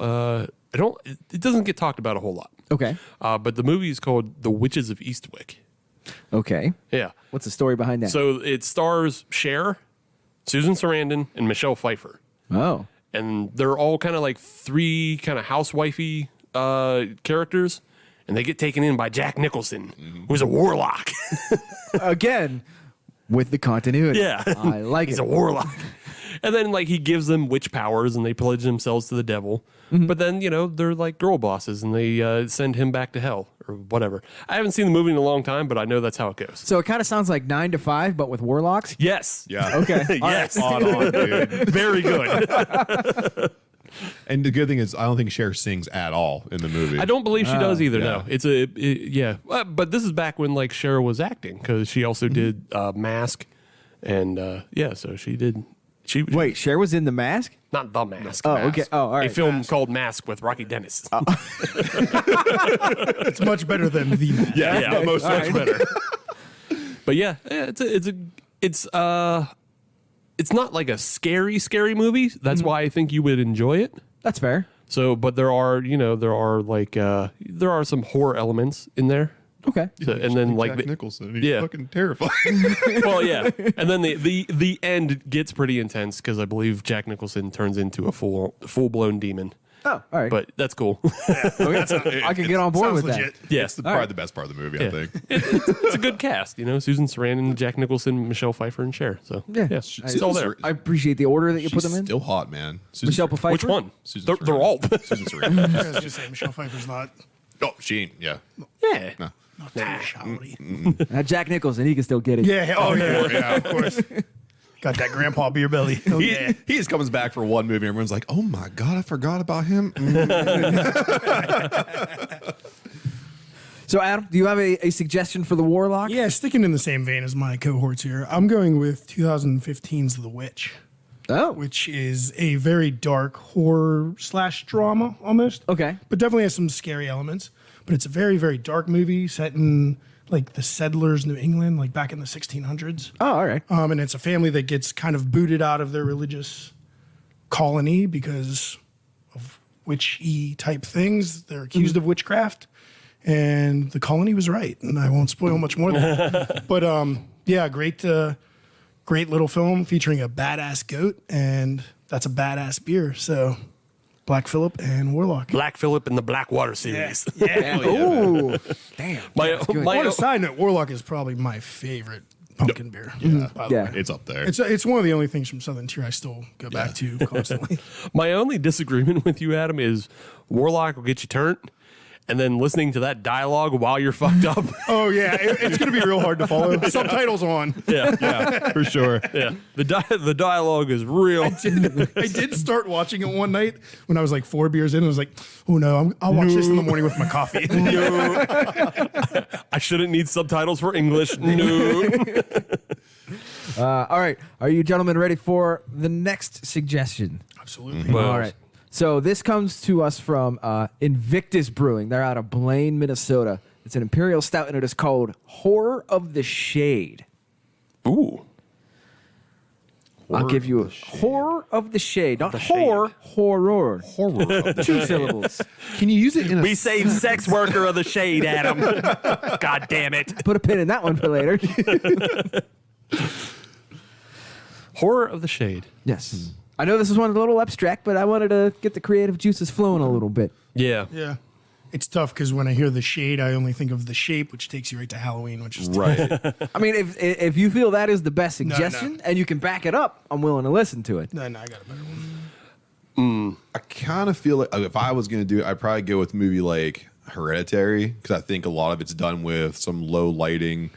it doesn't get talked about a whole lot. Okay. But the movie is called The Witches of Eastwick. Okay. Yeah. What's the story behind that? So it stars Cher, Susan Sarandon, and Michelle Pfeiffer. Oh. And they're all kind of like three kind of housewifey characters, and they get taken in by Jack Nicholson, who's a warlock. Again, with the continuity. Yeah. I like He's it. a warlock. And then like he gives them witch powers and they pledge themselves to the devil. But then, they're like girl bosses and they send him back to hell or whatever. I haven't seen the movie in a long time, but I know that's how it goes. So it kind of sounds like 9 to 5, but with warlocks? Yes. Yeah. Okay. Yes. Spot on, dude. Very good. And the good thing is, I don't think Cher sings at all in the movie. I don't believe she does either. yeah. No, yeah. But this is back when like Cher was acting because she also did Mask, and so she did. She Wait, Cher was in The Mask? not The Mask. Oh, Mask. okay. Oh, all A right. film called Mask with Rocky Dennis. It's much better than the. yeah, most much better. But yeah, it's not like a scary movie. That's why I think you would enjoy it. That's fair. So, but there are some horror elements in there. Okay. So, and then like Jack Nicholson. He's yeah. fucking terrifying. well, yeah, and then the end gets pretty intense because I believe Jack Nicholson turns into a full blown demon. Oh, all right. But that's cool. Okay. I can get on board Sounds with legit. yeah, It's probably the best part of the movie, I Yeah. think. it's a good cast. Susan Sarandon, Jack Nicholson, Michelle Pfeiffer, and Cher. So Yeah. it's all there. I appreciate the order that you put She's them in. still hot, man. Michelle Pfeiffer? Which one? Susan They're Sarandon. all. Susan Sarandon. I was just saying, Michelle Pfeiffer's not Oh, she ain't. Yeah. yeah. No. too shouty. Jack Nicholson, he can still get it. Yeah. Oh yeah. Yeah. Of course. Got that grandpa beer belly. Oh yeah. He just comes back for one movie and everyone's like, oh my God, I forgot about him. So, Adam, do you have a suggestion for the Warlock? Yeah, sticking in the same vein as my cohorts here, I'm going with 2015's The Witch, Oh. which is a very dark horror / drama almost. Okay. But definitely has some scary elements. But it's a very, very dark movie set in like the settlers, New England, like back in the 1600s. Oh, all right. And it's a family that gets kind of booted out of their religious colony because of witchy type things. They're accused of witchcraft, and the colony was right. And I won't spoil much more than that. But yeah, great little film featuring a badass goat, and that's a badass beer. So Black Phillip and Warlock. Black Phillip in the Blackwater series. Yeah. Ooh. Damn. My On a side note, Warlock is probably my favorite pumpkin beer. By the Yeah. way. It's up there. It's one of the only things from Southern Tier I still go back to constantly. My only disagreement with you, Adam, is Warlock will get you turned, and then listening to that dialogue while you're fucked up. Oh yeah, it's gonna be real hard to follow. Subtitles on. Yeah, for sure. yeah. The dialogue is real. I did start watching it one night when I was like 4 beers in. I was like, oh no, I'll watch this in the morning with my coffee. No. I shouldn't need subtitles for English. No. All right. Are you gentlemen ready for the next suggestion? Absolutely. Well, All right. So this comes to us from Invictus Brewing. They're out of Blaine, Minnesota. It's an imperial stout, and it is called Horror of the Shade. Ooh. I'll give you a Horror of the Shade, not horror, horror. Horror. Of the 2 syllables. Can you use it in a We say sex worker of the shade, Adam. God damn it. Put a pin in that one for later. Horror of the shade. Yes. I know this is one a little abstract, but I wanted to get the creative juices flowing a little bit. Yeah. Yeah. It's tough because when I hear the shade, I only think of the shape, which takes you right to Halloween, which is right. I mean, if you feel that is the best No, suggestion and you can back it up, I'm willing to listen to it. No, I got a better one. I kind of feel like if I was going to do it, I'd probably go with a movie like Hereditary, because I think a lot of it's done with some low lighting,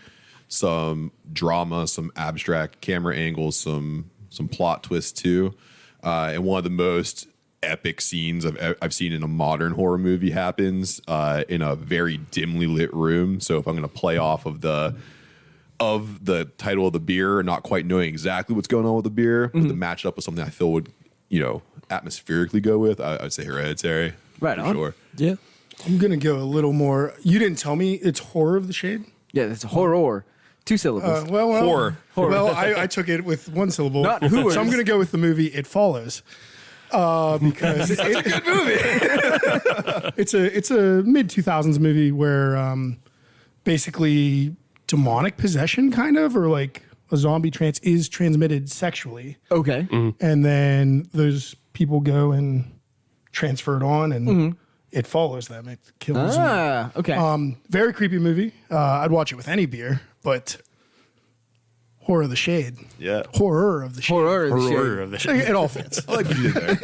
some drama, some abstract camera angles, some plot twists too. And one of the most epic scenes I've seen in a modern horror movie happens in a very dimly lit room. So if I'm going to play off of the title of the beer, not quite knowing exactly what's going on with the beer, but to match it up with something I feel would, atmospherically go with, I'd say Hereditary. Right for on. sure. Yeah. I'm going to go a little more. You didn't tell me it's Horror of the Shade? Yeah, it's a horror. 2 syllables. Horror. Well, I took it with 1 syllable. Not hooers. So I'm going to go with the movie It Follows. Because it's a good movie. it's a mid 2000s movie where basically demonic possession, kind of, or like a zombie trance is transmitted sexually, Okay. and then those people go and transfer it on, and it follows them. It kills them. Ah, okay. Very creepy movie. I'd watch it with any beer, but Horror of the Shade. Yeah. Horror of the Shade. horror of the Horror shade. of the shade. It all fits. I like what you did there.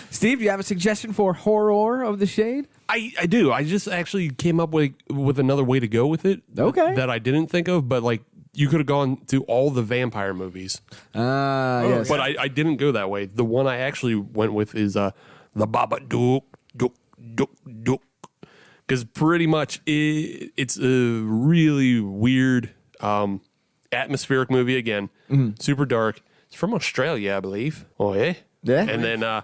Steve, do you have a suggestion for horror of the shade? I do. I just actually came up with another way to go with it. Okay. That I didn't think of, but like you could have gone to all the vampire movies. Yes. But I didn't go that way. The one I actually went with is the Baba Dook Dook Dook Dook. Because pretty much it's a really weird atmospheric movie again. Super dark. It's from Australia, I believe. Oh, yeah? Yeah. And then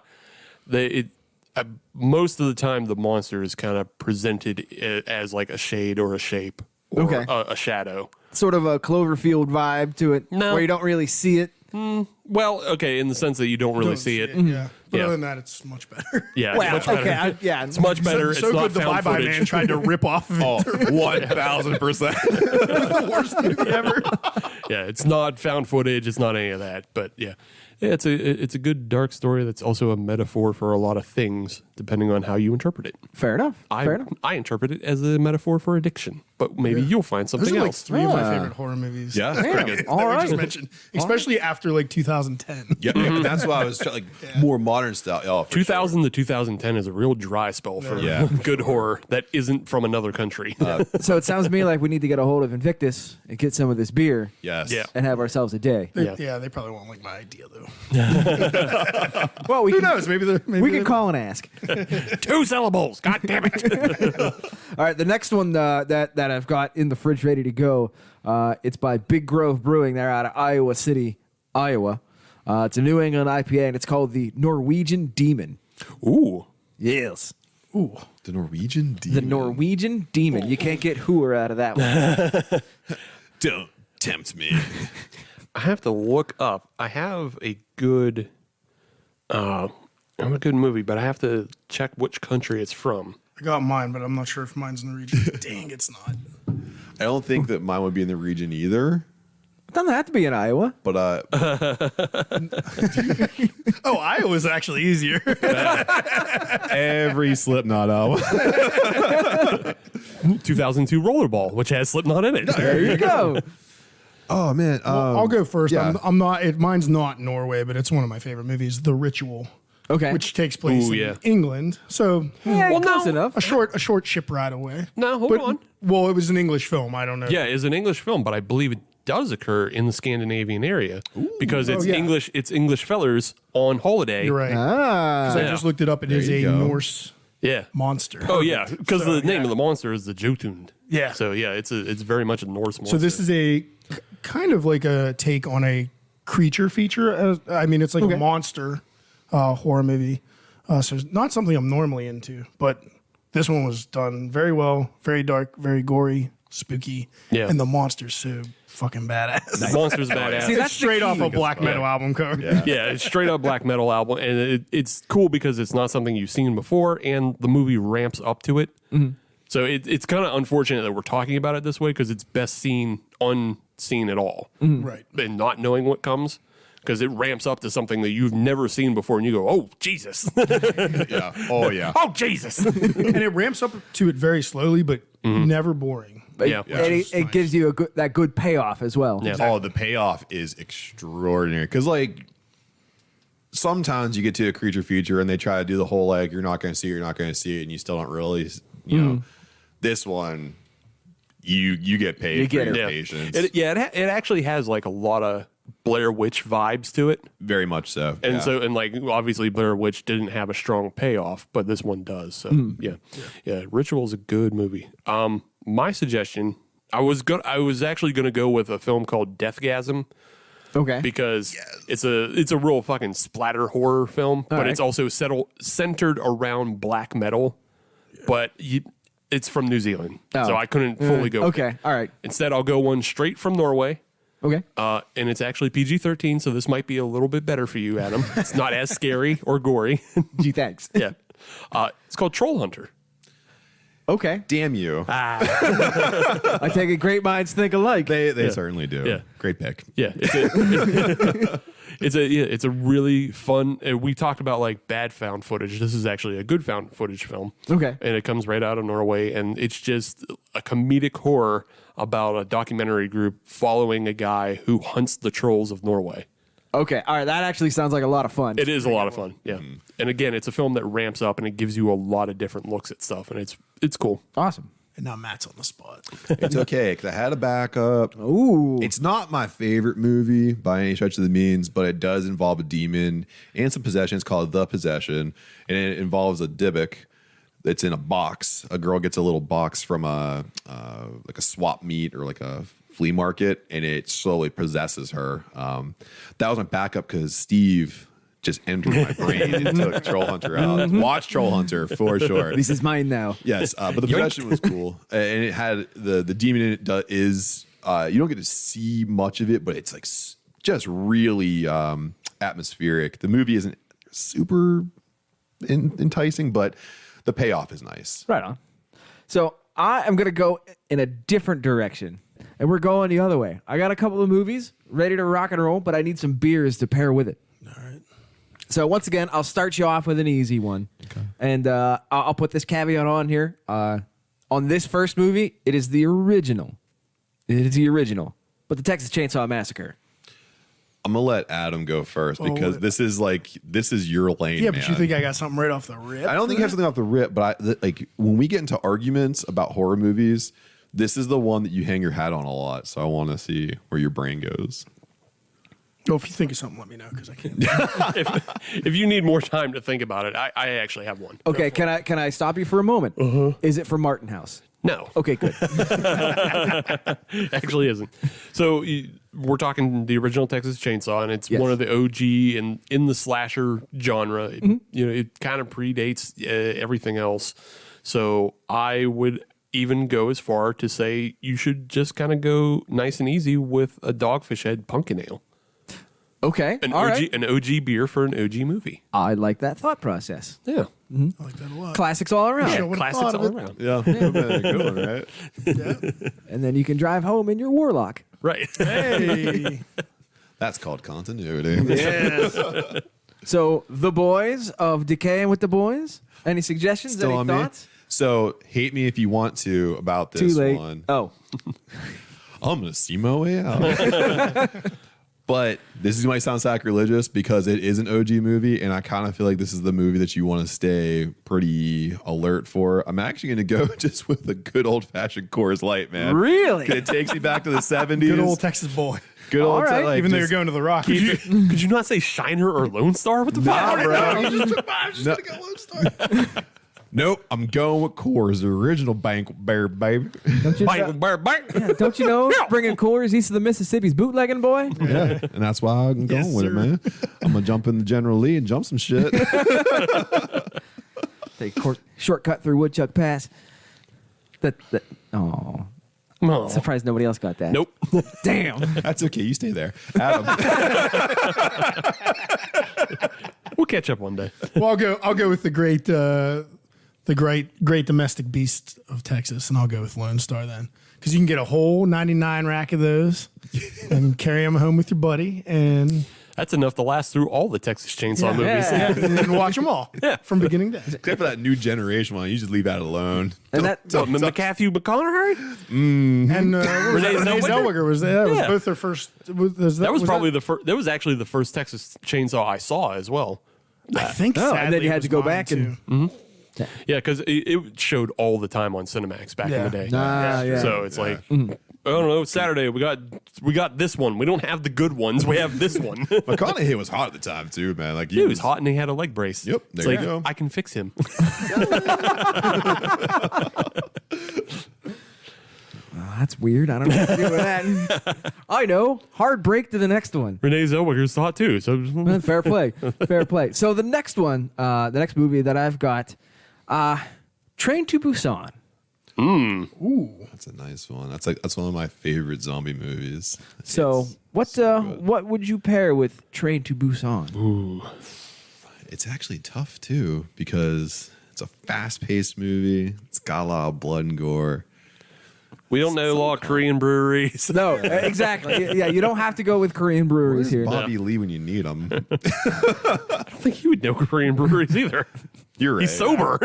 most of the time the monster is kind of presented as like a shade or a shape or Okay. a shadow. Sort of a Cloverfield vibe to it, No. where you don't really see it. Well, okay, in the sense that you don't really see it. Yeah. But Yeah. other than that, it's much better. Yeah, Well, much better. okay, yeah. It's much better. So it's not good the found Bye Bye footage. Man tried to rip off of it. Oh, 1000%. The worst movie ever. Yeah, it's not found footage. It's not any of that. But yeah, it's a good dark story that's also a metaphor for a lot of things, depending on how you interpret it. Fair enough. Fair enough. I interpret it as a metaphor for addiction, but maybe you'll find Those something are like else. 3 of my Ah. favorite horror movies. Yeah, that's pretty good. That All we right. just mentioned, especially after like 2010. Yeah, that's why I was like more modern style. Oh, for 2000 to 2010 is a real dry spell for Yeah. good horror that isn't from anher country. So it sounds to me like we need to get a hold of Invictus and get some of this beer sure. Yes. Yeah. and have ourselves a day. Yeah, they probably won't like my idea though. Well, we Who can, knows? Maybe they're. Maybe we can they're- call and ask. 2 syllables. God damn it. All right, the next one that I've got in the fridge ready to go, it's by Big Grove Brewing. They're out of Iowa City, Iowa. It's a New England IPA, and it's called the Norwegian Demon. Ooh. Yes. Ooh, The Norwegian The Demon. Norwegian Demon. You can't get hooer out of that one. Don't tempt me. I have to look up. I have a good movie, but I have to check which country it's from. I got mine, but I'm not sure if mine's in the region. Dang, it's not. I don't think that mine would be in the region either. It doesn't have to be in Iowa. But Oh, Iowa's actually easier. every Slipknot album. 2002 Rollerball, which has Slipknot in it. There you go. Oh man, I'll go first. yeah. I'm not. Mine's not Norway, but it's one of my favorite movies, The Ritual. Okay. Which takes place Ooh, in yeah. England. So Yeah, Well, close no. enough. a short ship ride away. No, hold on. Well, it was an English film. I don't know. Yeah, it's an English film, but I believe it does occur in the Scandinavian area because it's yeah. English. It's English fellers on holiday. You're right. Ah. 'Cause I Yeah. just looked it up. It is you a go. Norse Yeah. monster. Oh yeah, because the name of the monster is the Jotund. Yeah. So yeah, it's very much a Norse monster. So this is a kind of like a take on a creature feature. I mean, it's like a monster horror movie. So it's not something I'm normally into, but this one was done very well, very dark, very gory, spooky. Yeah. And the monster's so fucking badass. the monster's badass. See, It's that's the straight off key. a black metal album cover. Yeah, it's straight up black metal album, and it's cool because it's not something you've seen before, and the movie ramps up to it. So it's kind of unfortunate that we're talking about it this way because it's best seen unseen at all, Right. and not knowing what comes because it ramps up to something that you've never seen before, and you go, "Oh Jesus, yeah. Oh yeah. oh Jesus!" And it ramps up to it very slowly, but never boring. yeah, And it gives you that good payoff as well. Yeah. Oh, the payoff is extraordinary because like sometimes you get to a creature feature and they try to do the whole like you're not going to see it, and you still don't really, you know. This one, you get paid You for get your yeah. patience. It actually has like a lot of Blair Witch vibes to it. Very much so. And yeah. so, and like, obviously, Blair Witch didn't have a strong payoff, but this one does. So, yeah. Ritual is a good movie. My suggestion, I was actually gonna go with a film called Deathgasm Okay. because it's a real fucking splatter horror film, but right. it's also centered around black metal, but it's from New Zealand, so I couldn't fully go. with Okay. it. All right. Instead, I'll go one straight from Norway. Okay. And it's actually PG-13, so this might be a little bit better for you, Adam. It's not as scary or gory. Gee, thanks. Yeah. It's called Troll Hunter. Okay. Damn you. I take it great minds think alike. They certainly do. Yeah. Great pick. Yeah. It's a really fun. We talked about like bad found footage. This is actually a good found footage film. Okay. And it comes right out of Norway, and it's just a comedic horror about a documentary group following a guy who hunts the trolls of Norway. Okay. All right. That actually sounds like a lot of fun. It is a lot of fun, yeah. And again, it's a film that ramps up and it gives you a lot of different looks at stuff, and it's cool. Awesome. And now Matt's on the spot. It's okay because I had a backup. Ooh. It's not my favorite movie by any stretch of the means, but it does involve a demon and some possession. It's called The Possession, and it involves a Dybbuk that's in a box. A girl gets a little box from like a swap meet or like a flea market, and it slowly possesses her. That was my backup because Steve just entered my brain and took Troll Hunter out. Watch Troll Hunter for sure. This is mine now. Yes, but the possession was cool, and it had the demon in it is you don't get to see much of it, but it's like just really atmospheric. The movie isn't super enticing, but the payoff is nice. Right on. So I am going to go in a different direction, and we're going the other way. I got a couple of movies ready to rock and roll, but I need some beers to pair with it. All right. So once again, I'll start you off with an easy one. Okay. And I'll put this caveat on here. On this first movie, it is the original. It is the original. But the Texas Chainsaw Massacre. I'm gonna let Adam go first because this is your lane. Yeah, man. but you think I got something right off the rip? I don't think you have something off the rip, but like when we get into arguments about horror movies, this is the one that you hang your hat on a lot. So I want to see where your brain goes. Well, if you think of something, let me know because I can't. If you need more time to think about it, I actually have one. Okay, can I stop you for a moment? Is it from Martin House? No. Okay, good. Actually isn't. So we're talking the original Texas Chainsaw, and it's Yes. one of the OG and in the slasher genre. It kind of predates everything else. So I would even go as far to say you should just kind of go nice and easy with a Dogfish Head Pumpkin Ale. Okay, An all OG, right. an OG beer for an OG movie. I like that thought process. Yeah. I like that a lot. Classics all around. Yeah. would've Classics thought of all it. around. Yeah, good one, right? Yeah. And then you can drive home in your Warlock. Right. Hey. That's called continuity. So, The Boys of Decaying With The Boys. Any suggestions? Still Any on thoughts? me. So hate me if you want to about Too this late. one. Oh, I'm gonna see my way out. But this might sound sacrilegious because it is an OG movie, and I kind of feel like this is the movie that you want to stay pretty alert for. I'm actually going to go just with a good old fashioned Coors Light, man. really? It takes me back to the 70s. Good old Texas boy. Good old All right. like, Even though you're just- going to the Rock. Could you not say Shiner or Lone Star? What the fuck? Nope, I'm going with Coors, the original Bank Bear, baby. Don't you, Bang, bang, bang. don't you know bringing Coors east of the Mississippi's bootlegging boy? Yeah, and that's why I'm going Yes, with sir. it, man. I'm gonna jump in the General Lee and jump some shit. Take shortcut through Woodchuck Pass. Oh, Oh. surprised nobody else got that. Nope. Damn. That's okay. You stay there, Adam. We'll catch up one day. Well, I'll go with the great domestic beast of Texas, and I'll go with Lone Star then, because you can get a whole 99 rack of those and carry them home with your buddy, and That's enough to last through all the Texas Chainsaw movies. Yeah. and watch them all from beginning to end. Except for that new generation one, you just leave that alone. And that What, McAfee McConaughey? And Renee Zellweger? Zellweger was there. That was Yeah. both their first. That was probably the first. That was actually the first Texas Chainsaw I saw as well. I think. Oh, and then sadly, you it had was to go mine, back and- too. Yeah, because it showed all the time on Cinemax back in the day. Yeah. So it's like, I don't know. Saturday we got this one. We don't have the good ones. We have this one. McConaughey was hot at the time too, man. Like He was hot and he had a leg brace. Yep, It's there you like, go. I can fix him. That's weird. I don't know what to do with that. I know. Hard break to the next one. Renee Zellweger's hot too. So Fair play. Fair play. So the next one, the next movie that I've got, Train to Busan. That's a nice one. That's one of my favorite zombie movies. So what would you pair with Train to Busan? It's actually tough too because it's a fast-paced movie. It's got a lot of blood and gore. we don't know a lot of Korean breweries. No, exactly. Yeah, you don't have to go with Korean breweries Where's here. Bobby Lee when you need him? I don't think he would know Korean breweries either. You're right. He's sober.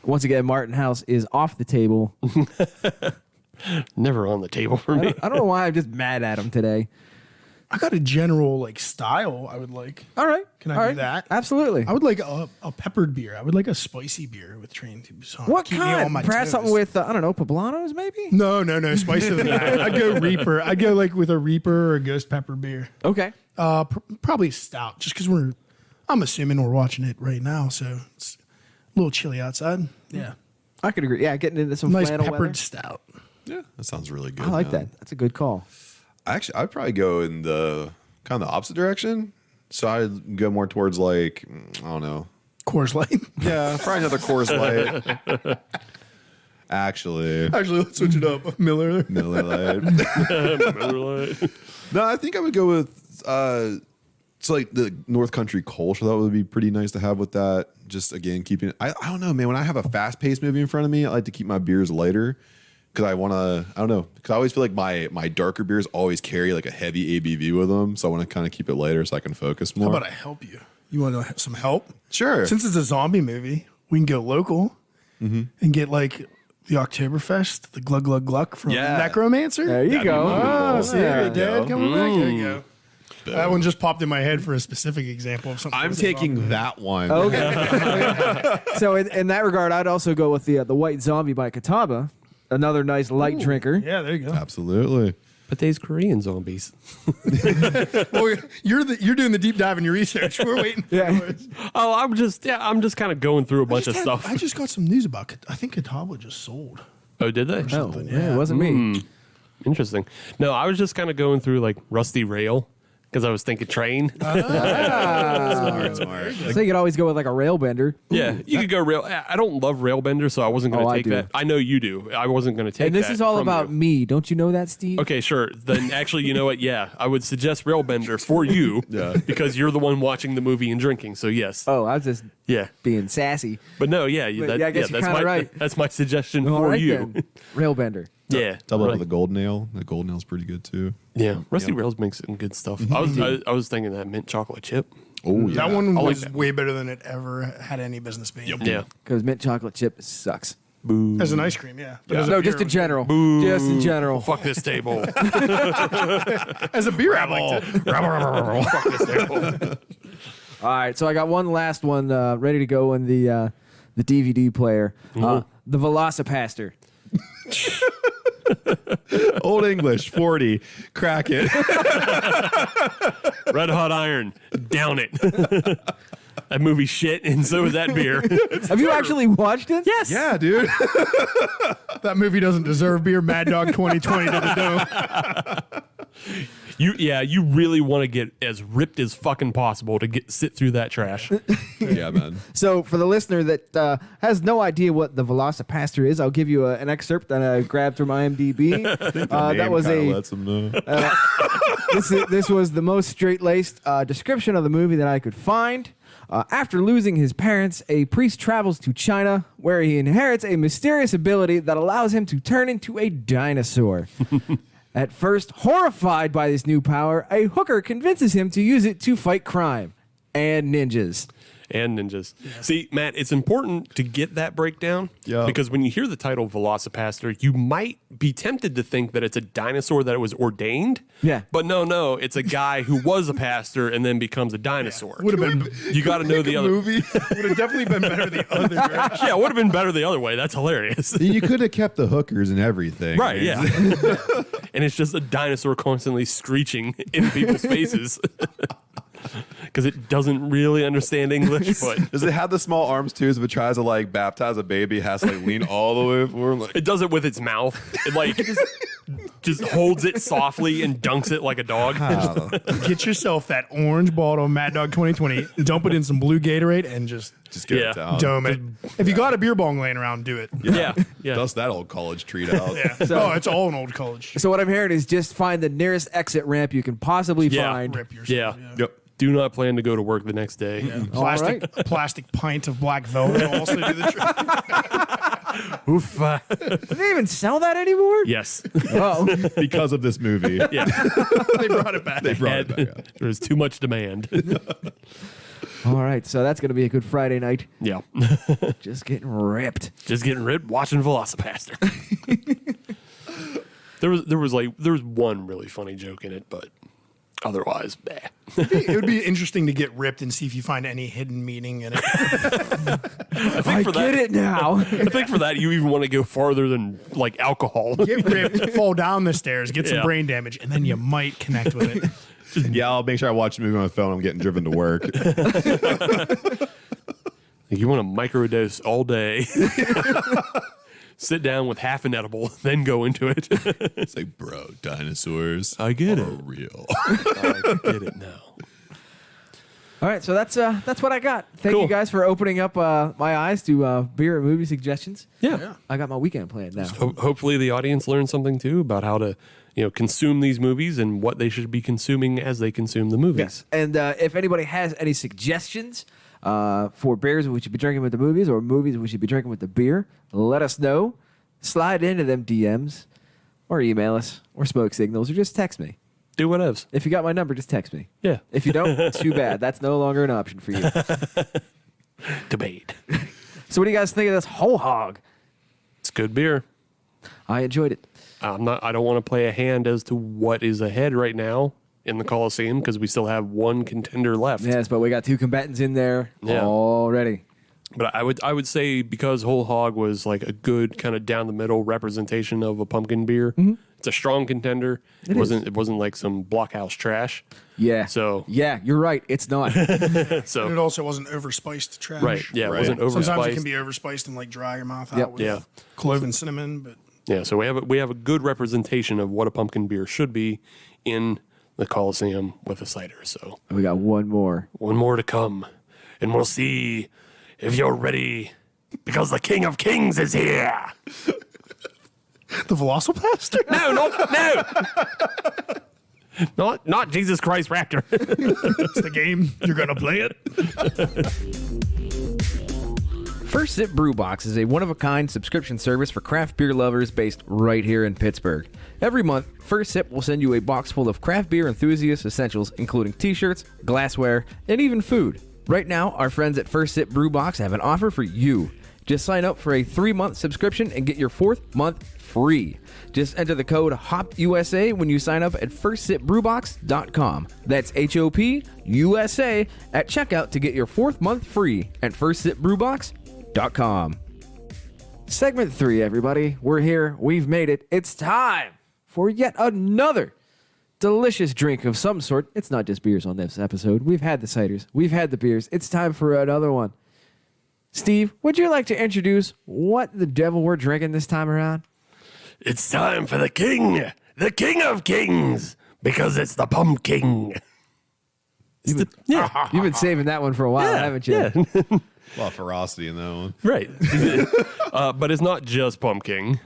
Once again, Martin House is off the table. Never on the table for me. I don't know why I'm just mad at him today. I got a general style. I would like. All right. Can I All do right. that? Absolutely. I would like a peppered beer. I would like a spicy beer with Train to Busan. What Keep me on kind? my Perhaps toes. something with, I don't know, poblanos maybe? No, spicier than that. I'd go Reaper. I'd go with a Reaper or a Ghost Pepper beer. Okay. Probably stout, just because I'm assuming we're watching it right now, so it's a little chilly outside. Yeah. I could agree. Yeah, getting into some Nice flannel peppered weather. stout. Yeah, that sounds really good. I like man. that. That's a good call. Actually, I'd probably go in the kind of the opposite direction. So I'd go more towards I don't know. Coors Light. Yeah, probably another Coors Light. Actually, Actually, let's switch it up. Miller. Miller Lite. No, I think I would go with it's like the North Country Kolsch. That would be pretty nice to have with that. Just again, keeping I don't know, man. When I have a fast paced movie in front of me, I like to keep my beers lighter because I want to. I don't know because I always feel like my darker beers always carry a heavy ABV with them. So I want to kind of keep it lighter so I can focus more. How about I help you? You want some help? Sure. Since it's a zombie movie, we can go local and get the Oktoberfest, the Glug Glug Gluck from Yeah. Necromancer. There you go. Oh, see, Yeah. you did. Coming back. There you go. That one just popped in my head for a specific example of something. I'm that's a taking zombie. that one. Okay. So in that regard, I'd also go with the White Zombie by Catawba. Another nice light drinker. Yeah, there you go. Absolutely. But there's Korean zombies. Well, you're doing the deep dive in your research. We're waiting. Yeah. Oh, I'm just kind of going through a bunch of stuff. I just got some news about. I think Catawba just sold. Oh, did they? Oh, yeah, it wasn't me. Interesting. No, I was just kind of going through Rusty Rail because I was thinking train. Smart, smart. So you could always go with a rail bender. Yeah, you could go rail. I don't love Railbender, so I wasn't going Oh, to I take do. that. I know you do. I wasn't going to take And this that is all from about you. me. Don't you know that, Steve? Okay, sure. Then actually, you know what? Yeah, I would suggest Railbender for you because you're the one watching the movie and drinking. So yes. Oh, I was just Yeah. being sassy. But no, yeah, But yeah, I guess you're that's kinda my right. that's my suggestion All for right you. then. Rail bender. Yeah. Double up Right. with the gold nail. The gold nail's pretty good too. Yeah, Rusty Rails makes some good stuff. I was thinking that mint chocolate chip. Oh, yeah. That one I like was that. way better than it ever had any business being. Yeah. Because mint chocolate chip sucks. As an ice cream, yeah. But as a No, beer, just it in was general. Boo. Just in general. Fuck this table. good. As a beer, I liked it. Fuck this table. All right, so I got one last one ready to go in the DVD player. The Velocipaster. Old English, 40. Crack it. Red hot iron. Down it. That movie shit, and so is that beer. Have you actually watched it? Yes. Yeah, dude. That movie doesn't deserve beer. Mad Dog 2020 to the dome. You really want to get as ripped as fucking possible to sit through that trash. Yeah, man. So for the listener that has no idea what the Velocipaster is, I'll give you an excerpt that I grabbed from IMDb. That was Lets them know. this was the most straight-laced description of the movie that I could find. After losing his parents, a priest travels to China, where he inherits a mysterious ability that allows him to turn into a dinosaur. At first, horrified by this new power, a hooker convinces him to use it to fight crime and ninjas. And ninjas. See, Matt, it's important to get that breakdown because when you hear the title Velocipaster, you might be tempted to think that it's a dinosaur that was ordained. Yeah. But no, it's a guy who was a pastor and then becomes a dinosaur. Would have been You got to know the other movie. would have definitely been better the other direction. Yeah, it would have been better the other way. That's hilarious. You could have kept the hookers and everything. Right, yeah. And it's just a dinosaur constantly screeching in people's faces. Because it doesn't really understand English, but Does it have the small arms too? So if it tries to like baptize a baby, it has to like lean all the way forward. Like, it does it with its mouth. It like just holds it softly and dunks it like a dog. Get yourself that orange bottle of Mad Dog 2020, dump it in some blue Gatorade, and just get Yeah. it down. dome it. If you got a beer bong laying around, do it. Yeah. Dust that old college treat out. Yeah. Oh, it's all an old college. So what I'm hearing is just find the nearest exit ramp you can possibly Yeah. find. Rip yourself. Yeah. Yep. Do not plan to go to work the next day. A plastic pint of black velvet will also do the trick. Oof. Do they even sell that anymore? Yes. Oh, Because of this movie. Yeah. They brought it back. They brought it back up. There was too much demand. all right. So that's going to be a good Friday night. Yeah. Just getting ripped. Just getting ripped watching Velocipaster. There was one really funny joke in it, but otherwise, bah. It would be interesting to get ripped and see if you find any hidden meaning in it. I for get it now. I think for that you even want to go farther than like alcohol. Get ripped, fall down the stairs, get some Yeah. brain damage, and then you might connect with it. Yeah, I'll make sure I watch the movie on my phone. I'm getting driven to work. You want to microdose all day. Sit down with half an edible, then go into it. It's like, bro, dinosaurs I get are it. real. I get it now. All right. So that's what I got. Thank Cool. you guys for opening up my eyes to beer and movie suggestions. Yeah. I got my weekend planned now. Hopefully the audience learned something too about how to, consume these movies and what they should be consuming as they consume the movies. And if anybody has any suggestions for beers we should be drinking with the movies or movies we should be drinking with the beer, let us know. Slide into them DMs or email us or smoke signals or just text me. Do whatevs. If you got my number, just text me. Yeah. If you don't, too bad. That's no longer an option for you. Debate. So what do you guys think of this whole hog? It's good beer. I enjoyed it. I don't want to play a hand as to what is ahead right now in the Coliseum because we still have one contender left. Yes, but we got two combatants in there Yeah. already. But I would say because Whole Hog was like a good kind of down the middle representation of a pumpkin beer. It's a strong contender. It wasn't like some blockhouse trash. Yeah. So- yeah, you're right. It's not. So And it also wasn't overspiced trash. right, yeah, it Right. wasn't overspiced. Sometimes it can be overspiced and like dry your mouth out Yep. with Yeah. clove and cinnamon, but Yeah, so we have a good representation of what a pumpkin beer should be in the Coliseum with a cider. So We got one more. one more to come, and we'll see if you're ready because the King of Kings is here. the Velocipaster? No, not Jesus Christ Raptor. It's the game. You're gonna play it. First Sip Brew Box is a one-of-a-kind subscription service for craft beer lovers based right here in Pittsburgh. Every month, First Sip will send you a box full of craft beer enthusiast essentials, including t-shirts, glassware, and even food. Right now, our friends at First Sip Brew Box have an offer for you. Just sign up for a 3-month subscription and get your 4th month free. Just enter the code HOPUSA when you sign up at firstsipbrewbox.com. That's HOPUSA at checkout to get your 4th month free at firstsipbrewbox.com. Segment 3, everybody. We're here. We've made it. It's time for yet another delicious drink of some sort. It's not just beers on this episode. We've had the ciders. We've had the beers. It's time for another one. Steve, would you like to introduce what the devil we're drinking this time around? It's time for the king of kings, because it's the pumpkin. You've been saving that one for a while, haven't you? Yeah. A lot of ferocity in that one. Right. But it's not just pumpkin.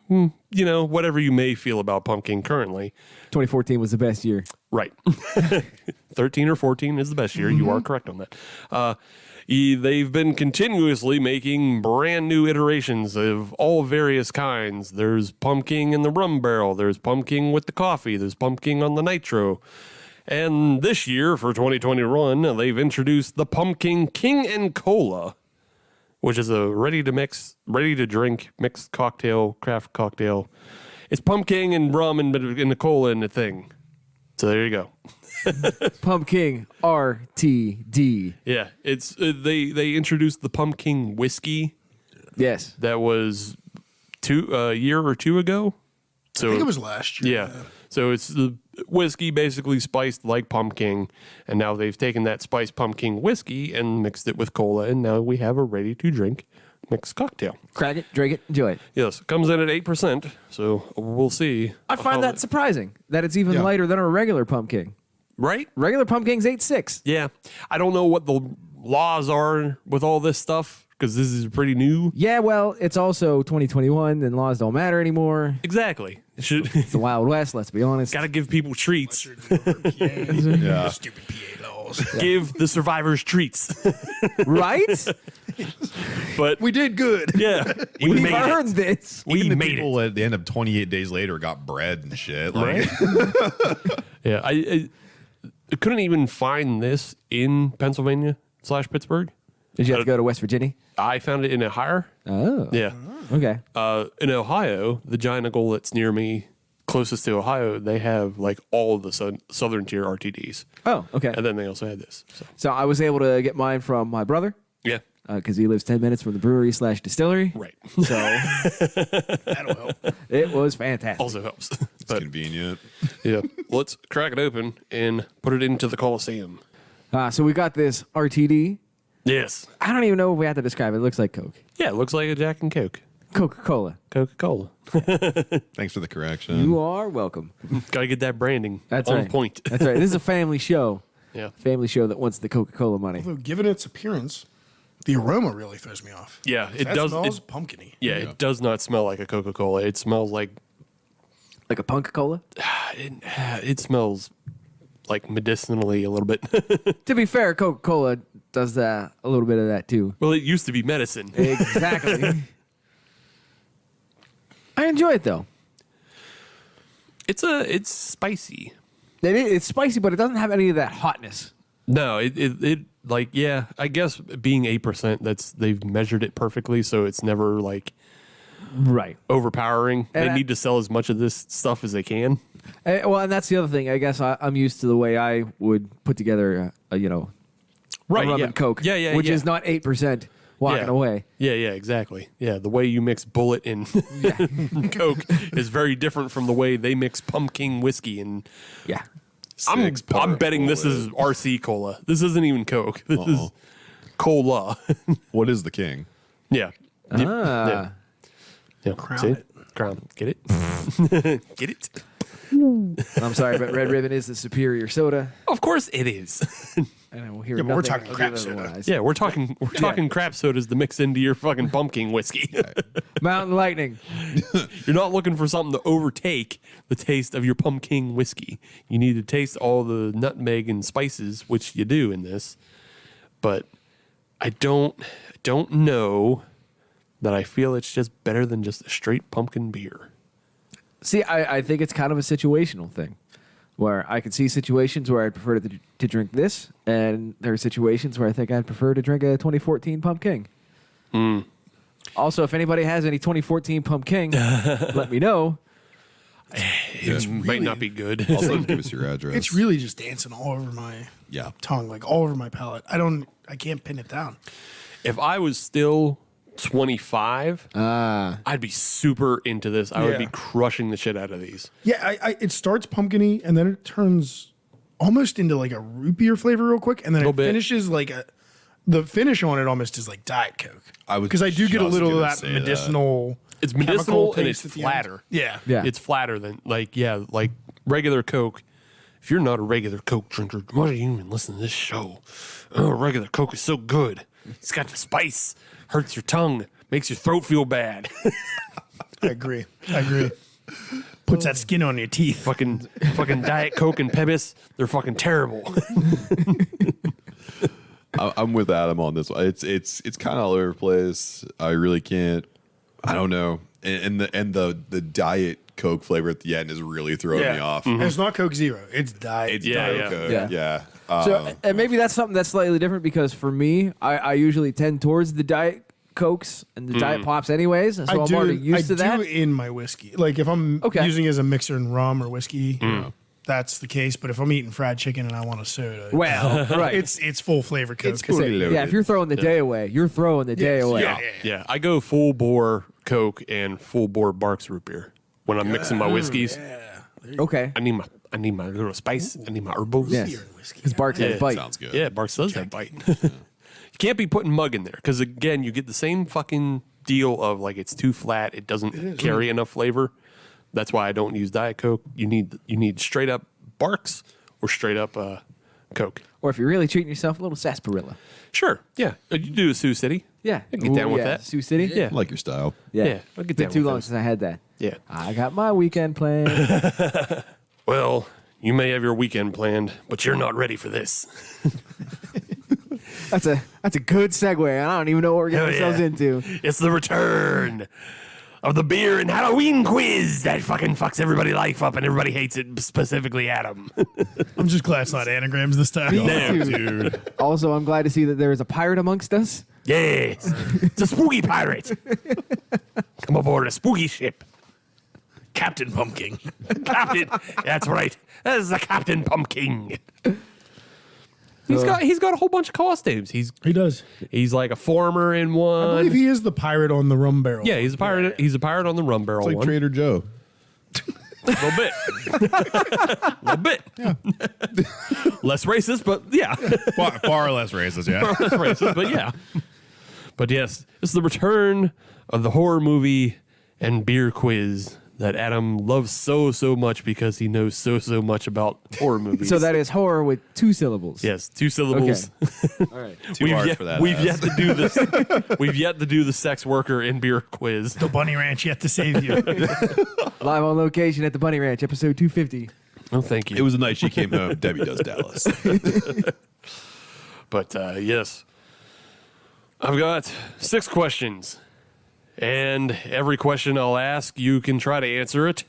Whatever you may feel about pumpkin currently. 2014 was the best year. Right. 13 or 14 is the best year. You are correct on that. They've been continuously making brand new iterations of all various kinds. There's pumpkin in the rum barrel. There's pumpkin with the coffee. There's pumpkin on the nitro. And this year, for 2021, they've introduced the Pumpkin King and Cola, which is a ready-to-drink mixed cocktail, craft cocktail. It's pumpkin and rum and the cola in the thing. So there you go. Pumpkin RTD. Yeah, it's they introduced the pumpkin whiskey. Yes. That was a year or two ago. So I think it was last year. Yeah. So it's the whiskey basically spiced like pumpkin, and now they've taken that spiced pumpkin whiskey and mixed it with cola, and now we have a ready-to-drink mixed cocktail. Crack it, drink it, enjoy it. Yes, it comes in at 8%, so we'll see. I find that surprising that it's even lighter than a regular pumpkin. Right? Regular pumpkin's 8.6. Yeah. I don't know what the laws are with all this stuff, because this is pretty new. Yeah, well, it's also 2021 and laws don't matter anymore. Exactly. It's the Wild West, let's be honest. Gotta give people treats. Yeah. Stupid PA laws. Give the survivors treats. Right? But We did good. yeah, we We've made earned it. this. We Even the made people it. at the end of 28 days later got bread and shit. Like, Right? Yeah, I couldn't even find this in Pennsylvania / Pittsburgh. Did you have to go to West Virginia? I found it in Ohio. Oh. Yeah. Okay. In Ohio, the Giant Eagle that's near me, closest to Ohio, they have like all of the Southern Tier RTDs. Oh, okay. And then they also had this. So I was able to get mine from my brother Yeah. because he lives 10 minutes from the brewery / distillery. Right. So That'll help. it was fantastic. Also helps. it's But convenient. yeah, let's crack it open and put it into the Coliseum. So we got this RTD. Yes. I don't even know if we have to describe it. It looks like Coke. Yeah, it looks like a Jack and Coke. Coca-Cola. Coca-Cola. Thanks for the correction. You are welcome. Gotta get that branding That's on right. point. That's right. This is a family show. Yeah. Family show that wants the Coca-Cola money. Although, given its appearance, the aroma really throws me off. Yeah, it That does. smells It, pumpkin-y. yeah, it does not smell like a Coca-Cola. It smells like Like a Punk-Cola? it smells like medicinally a little bit. To be fair, Coca-Cola does a little bit of that too. Well, it used to be medicine. Exactly. I enjoy it though. It's spicy. It's spicy, but it doesn't have any of that hotness. No, it like yeah. I guess being 8%, they've measured it perfectly, so it's never like Right. overpowering. And They need to sell as much of this stuff as they can. And that's the other thing. I guess I'm used to the way I would put together, a Right. rum yeah. and Coke. Yeah. Which is not 8% walking Yeah. away. Yeah, exactly. Yeah, the way you mix Bullet and Coke is very different from the way they mix pumpkin whiskey. And Yeah. I'm betting this is RC Cola. This isn't even Coke. This is Cola. What is the king? Yeah. Ah. Yeah. Crown See? it. Crown. Get it? Get it? I'm sorry, but Red Ribbon is the superior soda. Of course it is. And I will hear Yeah, but we're nothing talking crap otherwise. Yeah, we're talking crap sodas to mix into your fucking pumpkin whiskey. Mountain Lightning. You're not looking for something to overtake the taste of your pumpkin whiskey. You need to taste all the nutmeg and spices, which you do in this. But I don't know that I feel it's just better than just a straight pumpkin beer. See, I think it's kind of a situational thing, where I can see situations where I'd prefer to drink this, and there are situations where I think I'd prefer to drink a 2014 Pumpkin. Also, if anybody has any 2014 Pumpkin, let me know. It might not be good. Also, give us your address. It's really just dancing all over my tongue, like all over my palate. I can't pin it down. If I was still 25, I'd be super into this. I would be crushing the shit out of these. Yeah, it starts pumpkin-y, and then it turns almost into like a root beer flavor real quick, and then it finishes like the finish on it almost is like Diet Coke. Because I do get a little of that medicinal. It's medicinal and it's taste at the flatter. end. Yeah. It's flatter than like regular Coke. If you're not a regular Coke drinker, why are you even listening to this show? Oh, regular Coke is so good. It's got the spice, hurts your tongue, makes your throat feel bad. I agree. Puts that skin on your teeth. fucking Diet Coke and Pebbles, they're fucking terrible. I'm with Adam on this one. It's kind of all over the place. I really can't. I don't know. And the Diet Coke flavor at the end is really throwing me off. And it's not Coke Zero. It's Diet. It's Diet Coke. Yeah. So, and maybe that's something that's slightly different because for me, I usually tend towards the Diet Cokes and the Diet Pops anyways. So I'm already used to that. I do in my whiskey. Like if I'm using it as a mixer in rum or whiskey, that's the case. But if I'm eating fried chicken and I want a soda, Well, right. it's full flavor Coke. It's fully loaded. Yeah, if you're throwing the day away, you're throwing the day away. Yeah, I go full bore Coke and full bore Barks root beer when I'm mixing my whiskeys. Okay. I need my little spice. I need my herbals. Yes. Because Barks has bite. Sounds good. Yeah, Barks does have bite. You can't be putting mug in there because again, you get the same fucking deal of like it's too flat. It doesn't carry enough flavor. That's why I don't use Diet Coke. You need straight up Barks or straight up Coke. Or if you're really treating yourself, a little sarsaparilla. Sure. Yeah. You do a Sioux City. Yeah. I can get down with that. Sioux City? Yeah. I like your style. Yeah, I'll get Been down too with long those. since I had that. Yeah. I got my weekend planned. Well, you may have your weekend planned, but you're not ready for this. That's a good segue. I don't even know what we're getting Hell ourselves yeah. into. It's the return of the beer and Halloween quiz that fucking fucks everybody's life up and everybody hates it, specifically Adam. I'm just glad it's not anagrams this time. Damn, dude. Also, I'm glad to see that there is a pirate amongst us. Yes. It's a spooky pirate. Come aboard a spooky ship. Captain Pumpkin. Captain. That's right. That is the Captain Pumpkin. He's got a whole bunch of costumes. He does. He's like a farmer in one. I believe he is the pirate on the rum barrel. Yeah, he's a pirate. He's a pirate on the rum barrel It's like one. Trader Joe. A little bit. A little bit. Yeah. Less racist, but yeah. Far less racist, yeah. Less racist, but yeah. But yes, this is the return of the horror movie and beer quiz that Adam loves so much because he knows so much about horror movies. So that is horror with 2 syllables. yes, 2 syllables. All right. Too hard for that. We've yet to do this. We've yet to do the sex worker in beer quiz. The Bunny Ranch yet to save you. Live on location at the Bunny Ranch, episode 250. Oh, thank you. It was the night she came home. Debbie does Dallas. But yes, I've got 6 questions. And every question I'll ask, you can try to answer it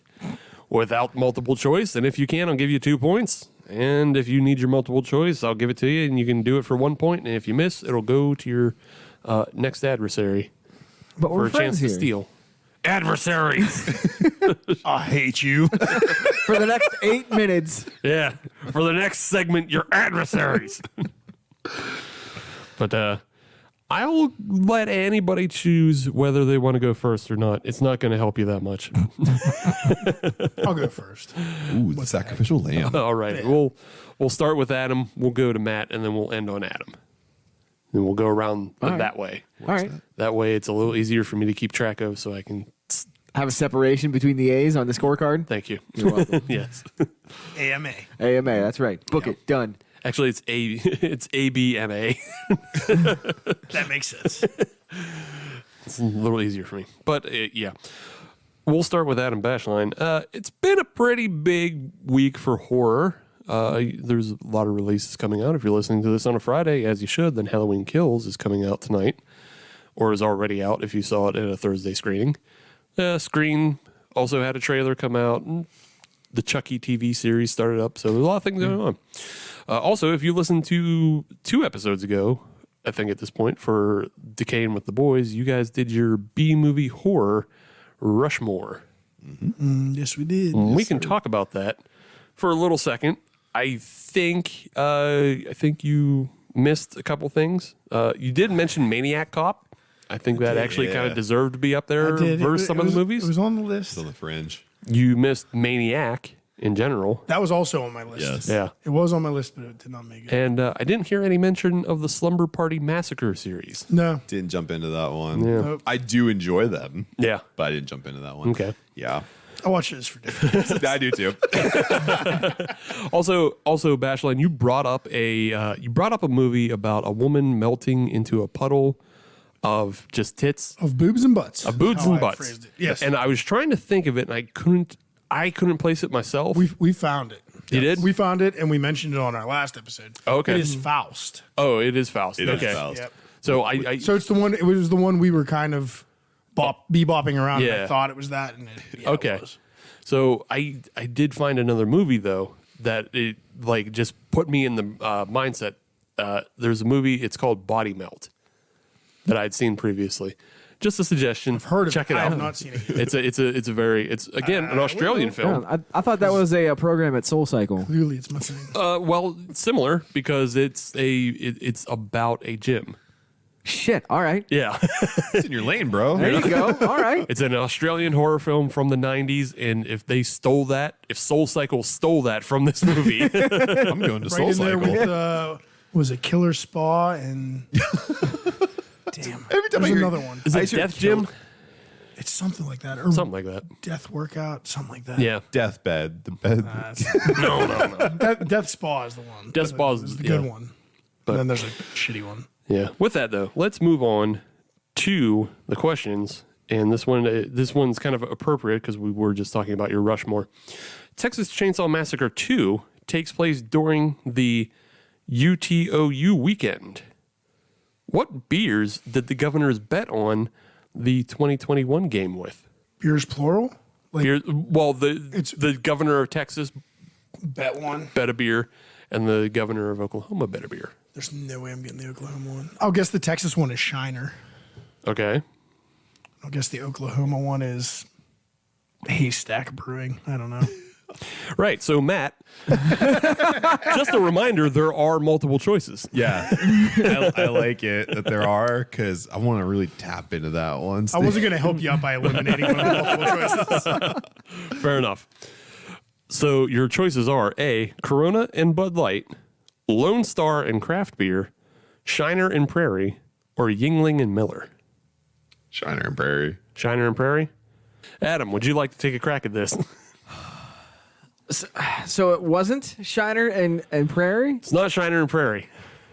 without multiple choice. And if you can, I'll give you 2 points. And if you need your multiple choice, I'll give it to you. And you can do it for 1 point. And if you miss, it'll go to your next adversary But for we're a chance friends to here. steal. Adversaries. I hate you. For the next 8 minutes. Yeah. For the next segment, your adversaries. But I'll let anybody choose whether they want to go first or not. It's not going to help you that much. I'll go first. Ooh, the sacrificial lamb. All right. We'll start with Adam. We'll go to Matt, and then we'll end on Adam. And we'll go around that way. All right. That way, it's a little easier for me to keep track of, so I can. Have a separation between the A's on the scorecard. Thank you. You're welcome. Yes. AMA. AMA, that's right. Book it. Done. Actually, it's ABMA. That makes sense. It's a little easier for me. But yeah, we'll start with Adam Bashline. It's been a pretty big week for horror. There's a lot of releases coming out. If you're listening to this on a Friday, as you should, then Halloween Kills is coming out tonight, or is already out if you saw it at a Thursday screening. Screen also had a trailer come out. And the Chucky TV series started up, so there's a lot of things going on. Also, if you listened to 2 episodes ago, I think at this point, for Decaying With The Boys, you guys did your B-movie horror Rushmore. Yes, we did. We can talk about that for a little second. I think you missed a couple things. You did mention Maniac Cop. I think that actually kind of deserved to be up there versus some of the movies. It was on the list. It's on the fringe. You missed Maniac in general. That was also on my list. Yes. Yeah. It was on my list, but it did not make it. And I didn't hear any mention of the Slumber Party Massacre series. No. Didn't jump into that one. Yeah. Nope. I do enjoy them, Yeah. but I didn't jump into that one. Okay. Yeah. I watch this for different reasons. I do too. Also, Bashline, you brought up a movie about a woman melting into a puddle of just tits, Of boobs and butts. of boobs How and I butts. phrased it. Yes. And I was trying to think of it, and I couldn't place it myself. we found it. You did? We found it, and we mentioned it on our last episode. Okay. It is Faust. Oh, it is Faust. It is Okay. Faust. Yep. So I So it's the one. It was the one we were kind of bebopping around. And Yeah. I thought it was that, and it okay. It was. So I did find another movie though that it like just put me in the mindset. There's a movie. It's called Body Melt that I'd seen previously. Just a suggestion. I've heard of Check it. it I out. have not seen it. It's again an Australian film. I thought that was a program at Soul Cycle. Clearly, it's my thing. Well, similar because it's about a gym. Shit. All right. Yeah. It's in your lane, bro. There you go. All right. It's an Australian horror film from the 90s, and if Soul Cycle stole that from this movie, I'm going to Right Soul in there Cycle. with was it Killer Spa and damn. Every time There's I hear- another one. is it Death Gym? It's something like that, or Something like that. Death Workout, something like that. Yeah. Deathbed. The bed. No. Death Spa is the one. Death Spa is- the good yeah. one. But then there's a shitty one. Yeah. With that though, let's move on to the questions. And this one's kind of appropriate because we were just talking about your Rushmore. Texas Chainsaw Massacre 2 takes place during the UTOU weekend. What beers did the governors bet on the 2021 game with? Beers plural. Like The governor of Texas bet one. bet a beer, and the governor of Oklahoma bet a beer. There's no way I'm getting the Oklahoma one. I'll guess the Texas one is Shiner. Okay. I'll guess the Oklahoma one is Haystack Brewing. I don't know. Right. So, Matt, just a reminder, there are multiple choices. Yeah. I like it that there are because I want to really tap into that one. I wasn't going to help you out by eliminating one of the multiple choices. Fair enough. So, your choices are A, Corona and Bud Light, Lone Star and Craft Beer, Shiner and Prairie, or Yingling and Miller. Shiner and Prairie. Shiner and Prairie? Adam, would you like to take a crack at this? So it wasn't Shiner and Prairie? It's not Shiner and Prairie.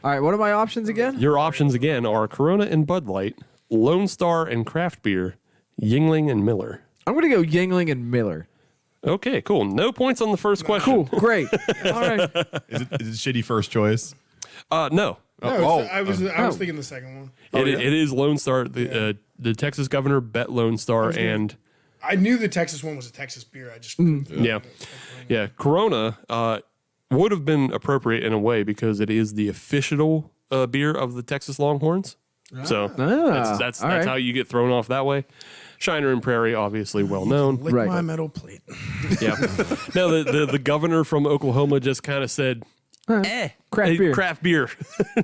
All right. What are my options again? Your options again are Corona and Bud Light, Lone Star and Craft Beer, Yingling and Miller. I'm going to go Yingling and Miller. Okay, cool. No points on the first question. Cool. Great. All right. Is it shitty first choice? No. No, Oh, I was thinking the second one. It is Lone Star. The Texas governor bet Lone Star, and I knew the Texas one was a Texas beer. I just yeah, Corona would have been appropriate in a way because it is the official beer of the Texas Longhorns. So that's all right. how you get thrown off that way. Shiner and Prairie, obviously well known. lick Right. my metal plate. Yeah. No, the governor from Oklahoma just kind of said, Craft beer. craft beer.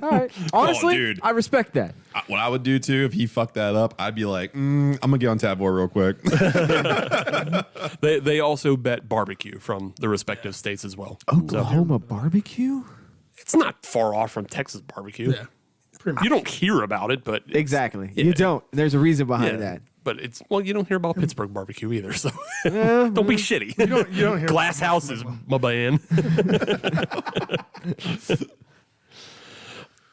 All right. Honestly, dude. I respect that. What I would do too if he fucked that up, I'd be like, I'm gonna get on Tab Boy real quick. They also bet barbecue from the respective states as well. So Oklahoma barbecue? it's not far off from Texas barbecue. Yeah, pretty much. You don't hear about it, but it's- Exactly. Yeah. You don't. There's a reason behind Yeah. that. But you don't hear about Pittsburgh barbecue either. So don't be shitty. You don't hear Glass about houses, my man.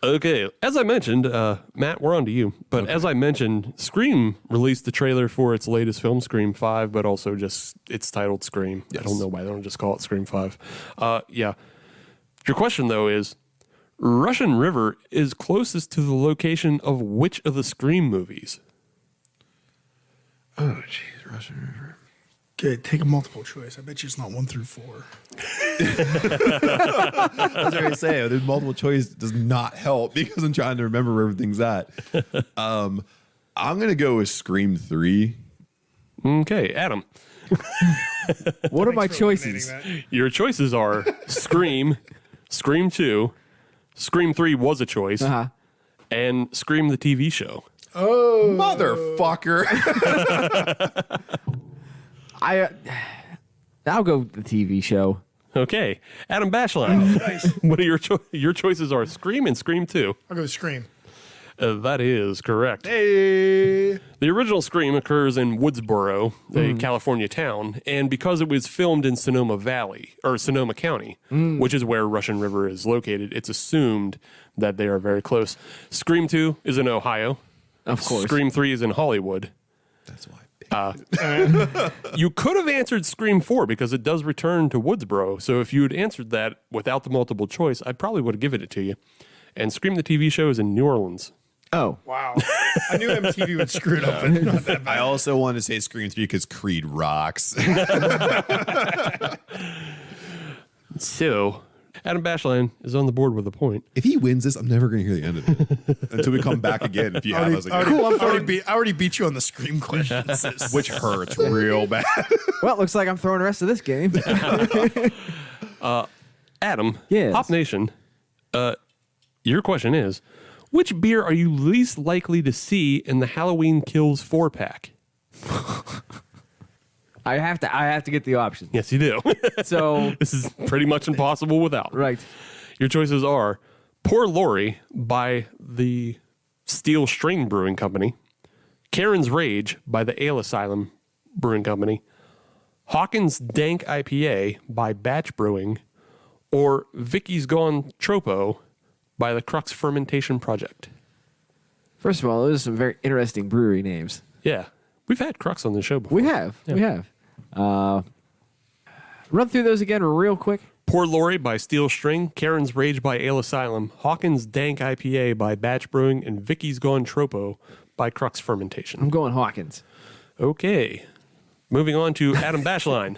Okay, as I mentioned, Matt, we're on to you. But as I mentioned, Scream released the trailer for its latest film, Scream 5, but also just it's titled Scream. I don't know why they don't just call it Scream 5. Yeah. Your question, though, is Russian River is closest to the location of which of the Scream movies? Oh, jeez, Russian River. Okay, take a multiple choice. I bet you it's not 1 through 4. I was going to say, the multiple choice does not help because I'm trying to remember where everything's at. I'm going to go with Scream 3. Okay, Adam. What are my Thanks for choices? eliminating Your choices are Scream, Scream 2, Scream 3 was a choice, and Scream the TV show. Oh, Motherfucker. I'll go with the TV show. Okay, Adam Bashline. nice. What are your choices are Scream and Scream 2. I'll go Scream. That is correct. Hey. The original Scream occurs in Woodsboro, a California town, and because it was filmed in Sonoma Valley, or Sonoma County, which is where Russian River is located, it's assumed that they are very close. Scream 2 is in Ohio. Of course. Scream 3 is in Hollywood. That's why. You could have answered Scream 4 because it does return to Woodsboro. So if you had answered that without the multiple choice, I probably would have given it to you. And Scream the TV show is in New Orleans. Oh. Wow. I knew MTV would screw it up, but not that bad. I also wanted to say Scream 3 because Creed rocks. So Adam Bashline is on the board with a point. If he wins this, I'm never going to hear the end of it until we come back again. If you have us again. Cool. I already beat you on the Scream questions. Which hurts real bad. Well, it looks like I'm throwing the rest of this game. Adam, Yes. Hop Nation, your question is, which beer are you least likely to see in the Halloween Kills 4-pack? I have to get the option. Yes, you do. So, This is pretty much impossible without. right. Your choices are Poor Lori by the Steel String Brewing Company, Karen's Rage by the Ale Asylum Brewing Company, Hawkins Dank IPA by Batch Brewing, or Vicky's Gone Tropo by the Crux Fermentation Project. First of all, those are some very interesting brewery names. Yeah, we've had Crux on the show before. We have. Run through those again real quick. Poor Lori by Steel String, Karen's Rage by Ale Asylum, Hawkins Dank IPA by Batch Brewing, and Vicky's Gone Tropo by Crux Fermentation. I'm going Hawkins. Okay. Moving on to Adam Bashline.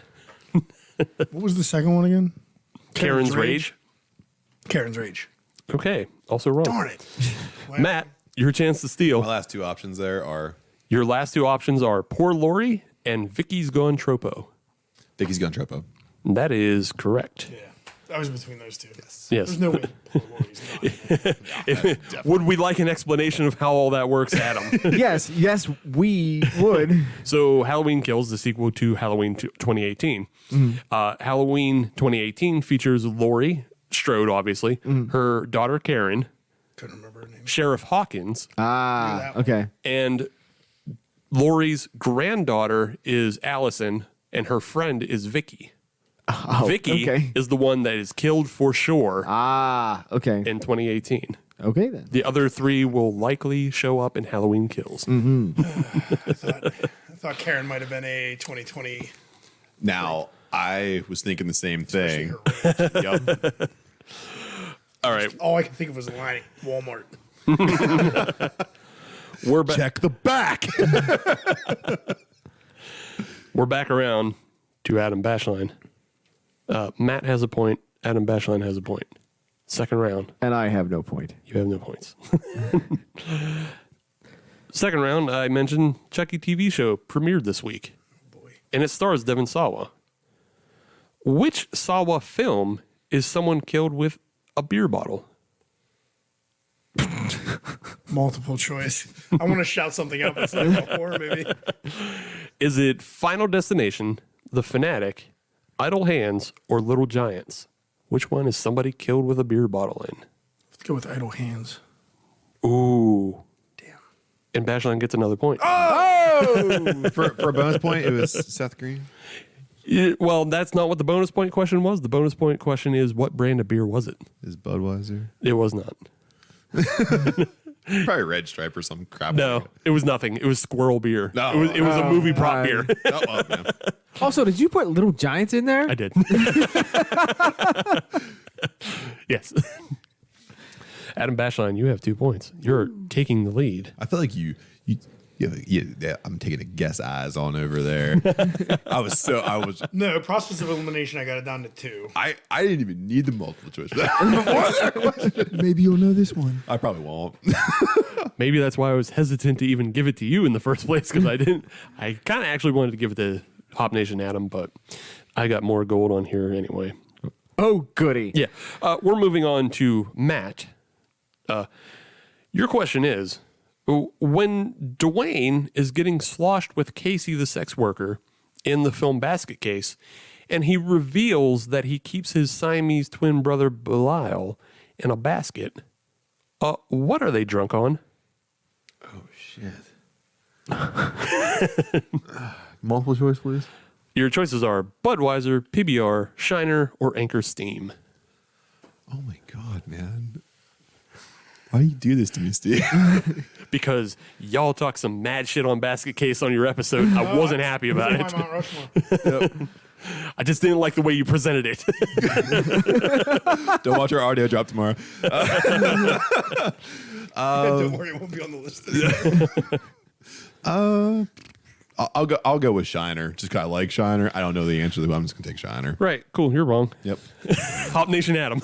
What was the second one again? Karen's Rage. Karen's Rage. Okay. Also wrong. Darn it. Matt, your chance to steal. My last two options there are Your last two options are Poor Lori and Vicky's Gone Tropo. Vicky's Gun Tropo. That is correct. Yeah. I was between those two. Yes. There's no way. Poor Lori's not. Would we like an explanation of how all that works, Adam? yes, we would. So Halloween Kills, the sequel to Halloween 2018. Halloween 2018 features Lori Strode, obviously, her daughter Karen, Couldn't remember her name. Sheriff Hawkins, Okay. and Lori's granddaughter is Allison, and her friend is Vicky. Vicky okay. is the one that is killed for sure Okay. in 2018. Okay then. The other three will likely show up in Halloween Kills. I thought Karen might have been a 2020. Now, I was thinking the same thing. Yep. All right, All I can think of was a line at Walmart. we're back. Check the back. We're back around to Adam Bashline. Matt has a point. Adam Bashline has a point. Second round, And I have no point. you have no points. Second round, I mentioned Chucky TV show premiered this week, and it stars Devon Sawa. Which Sawa film is someone killed with a beer bottle? Multiple choice. I want to shout something out that's not a horror movie. Is it Final Destination, The Fanatic, Idle Hands, or Little Giants? Which one is somebody killed with a beer bottle in? Let's go with Idle Hands. Ooh. Damn. And Bashline gets another point. for a bonus point, it was Seth Green. Well, that's not what the bonus point question was. The bonus point question is, what brand of beer was it? Is Budweiser? It was not. Probably Red Stripe or some crap. No, it was nothing. It was Squirrel beer. No. It was a movie prop beer. Oh, well, man. Also, did you put Little Giants in there? I did. Yes. Adam Bashline, you have 2 points. You're taking the lead. I feel like yeah, I'm taking a guess eyes on over there. I was No, process of elimination, I got it down to 2. I didn't even need the multiple choice. Maybe you'll know this one. I probably won't. Maybe that's why I was hesitant to even give it to you in the first place, because I kind of actually wanted to give it to Hop Nation Adam, but I got more gold on here anyway. Oh, goody. Yeah. We're moving on to Matt. Your question is, when Dwayne is getting sloshed with Casey the sex worker in the film Basket Case, and he reveals that he keeps his Siamese twin brother Belial in a basket, what are they drunk on? Oh shit. Multiple choice, please. Your choices are Budweiser, PBR, Shiner, or Anchor Steam. Oh my god, man. Why do you do this to me, Steve? Because y'all talk some mad shit on Basket Case on your episode. I wasn't happy about it. Mount Rushmore. I just didn't like the way you presented it. Don't watch our audio drop tomorrow. Don't worry, it won't be on the list. I'll go with Shiner. Just because I like Shiner. I don't know the answer to that, but I'm just gonna take Shiner. Right, cool. You're wrong. Yep. Hop Nation Adam.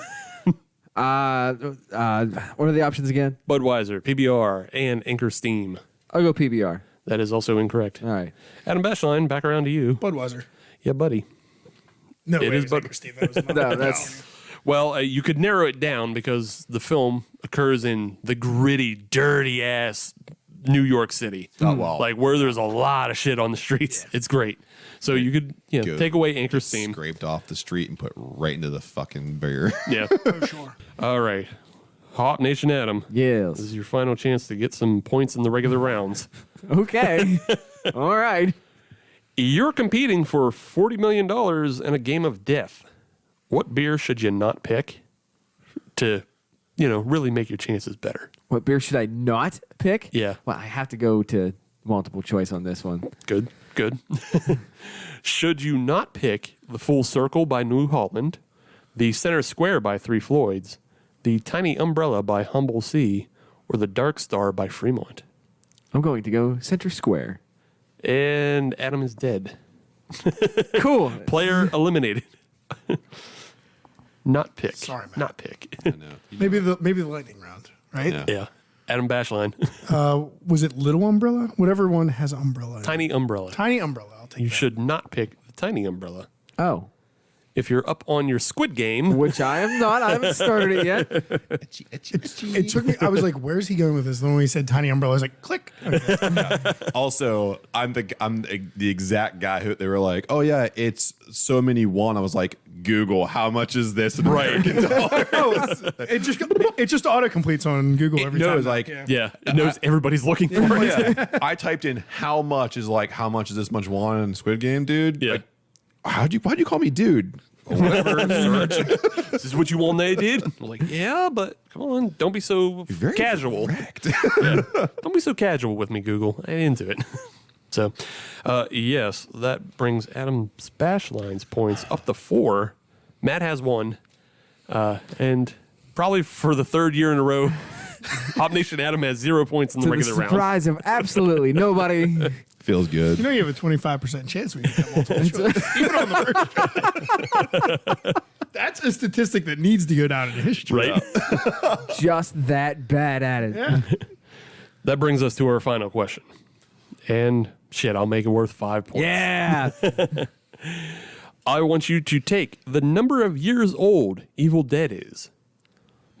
What are the options again? Budweiser, PBR, and Anchor Steam. I'll go PBR. That is also incorrect. All right. Adam Bashline, back around to you. Budweiser. Yeah, buddy. No, It wait, is it's Bud- Anchor Steve. That was No, that's Well, you could narrow it down because the film occurs in the gritty, dirty ass New York City. Oh, wow. Like where there's a lot of shit on the streets. It's great. So you could Go. take away Anchor Steam. Scraped off the street and put right into the fucking beer. Yeah. Oh, sure. All right. Hop Nation Adam. yes. This is your final chance to get some points in the regular rounds. Okay. All right. You're competing for $40 million in a game of death. What beer should you not pick to, really make your chances better? What beer should I not pick? Yeah. Well, I have to go to multiple choice on this one. Good. Should you not pick the Full Circle by New Holland, the Center Square by Three Floyds, the Tiny Umbrella by Humble Sea, or the Dark Star by Fremont? I'm going to go Center Square. And Adam is dead. Cool. Player eliminated. Not pick. Sorry, Matt. Not pick. Maybe the lightning round, right? Yeah. Yeah. Adam Bashline. Was it little umbrella? Whatever one has umbrella. in it. Tiny Umbrella. Tiny umbrella. I'll take You that. should not pick the Tiny Umbrella. Oh, If you're up on your Squid Game, which I am not. I haven't started it yet. It took me. I was like, "Where's he going with this?" Then when he said tiny umbrella, I was like, "Click." Okay. Also, I'm the exact guy who they were like, oh yeah, it's so many won. I was like, Google, how much is this in American dollars? It just auto completes on Google every time. knows, like, yeah, it knows everybody's looking for it. Yeah. I typed in how much is this much won in Squid Game, dude? Yeah. Like, why'd you call me dude? Whatever. Search. This is what you want, they did. I'm like, yeah, but come on, don't be so Very casual. direct. Yeah. Don't be so casual with me, Google. I ain't into it. So, yes, that brings Adam's Bashline's points up to 4. Matt has 1. And probably for the third year in a row, Hop Nation Adam has 0 points in the To the regular round. surprise of absolutely nobody. Feels good. You know, you have a 25% chance when you get multiple choice, even on the first try. That's a statistic that needs to go down in history. Right? Just that bad at it. Yeah. That brings us to our final question. And shit, I'll make it worth 5 points. Yeah. I want you to take the number of years old Evil Dead is,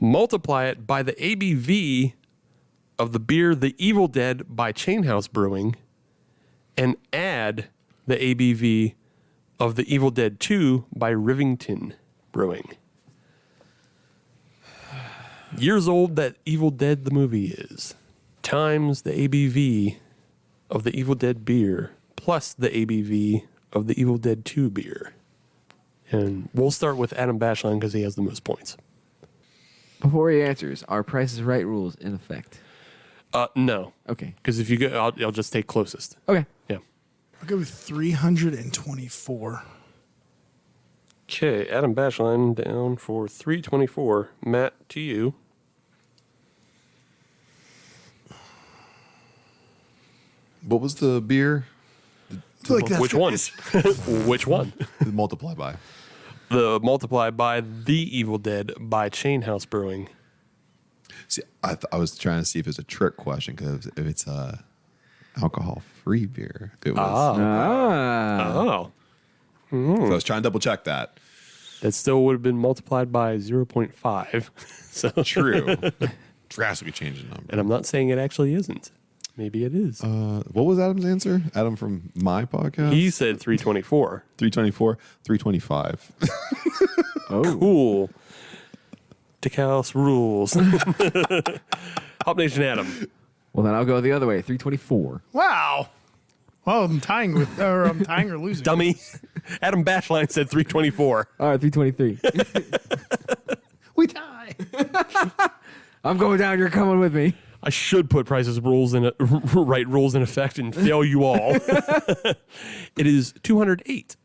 multiply it by the ABV of the beer The Evil Dead by Chainhouse Brewing, and add the ABV of The Evil Dead 2 by Rivington Brewing. Years old that Evil Dead the movie is, times the ABV of the Evil Dead beer, plus the ABV of the Evil Dead 2 beer. And we'll start with Adam Bashline because he has the most points. Before he answers, are Price is Right rules in effect? No. Okay. Because if you go, I'll just take closest. Okay. Yeah. I'll go with 324. Okay, Adam Bashline down for 324. Matt, to you. What was the beer? Like that's Which one? Which one? Multiply by. The Multiply by The Evil Dead by Chain House Brewing. See, I was trying to see if it's a trick question because if it's a alcohol-free beer, if it was. Oh. So I was trying to double check that. That still would have been multiplied by 0.5. So True. Drastically changing number. And I'm not saying it actually isn't. Maybe it is. What was Adam's answer? Adam from my podcast? He said 324. 324, 325. Cool. Decayin rules. Hop Nation Adam. Well, then I'll go the other way. 324. Wow. Well, I'm tying or losing. Dummy. Adam Bashline said 324. All right, 323. We tie. I'm going down. You're coming with me. I should put Price's rules in rules in effect and fail you all. It is 208.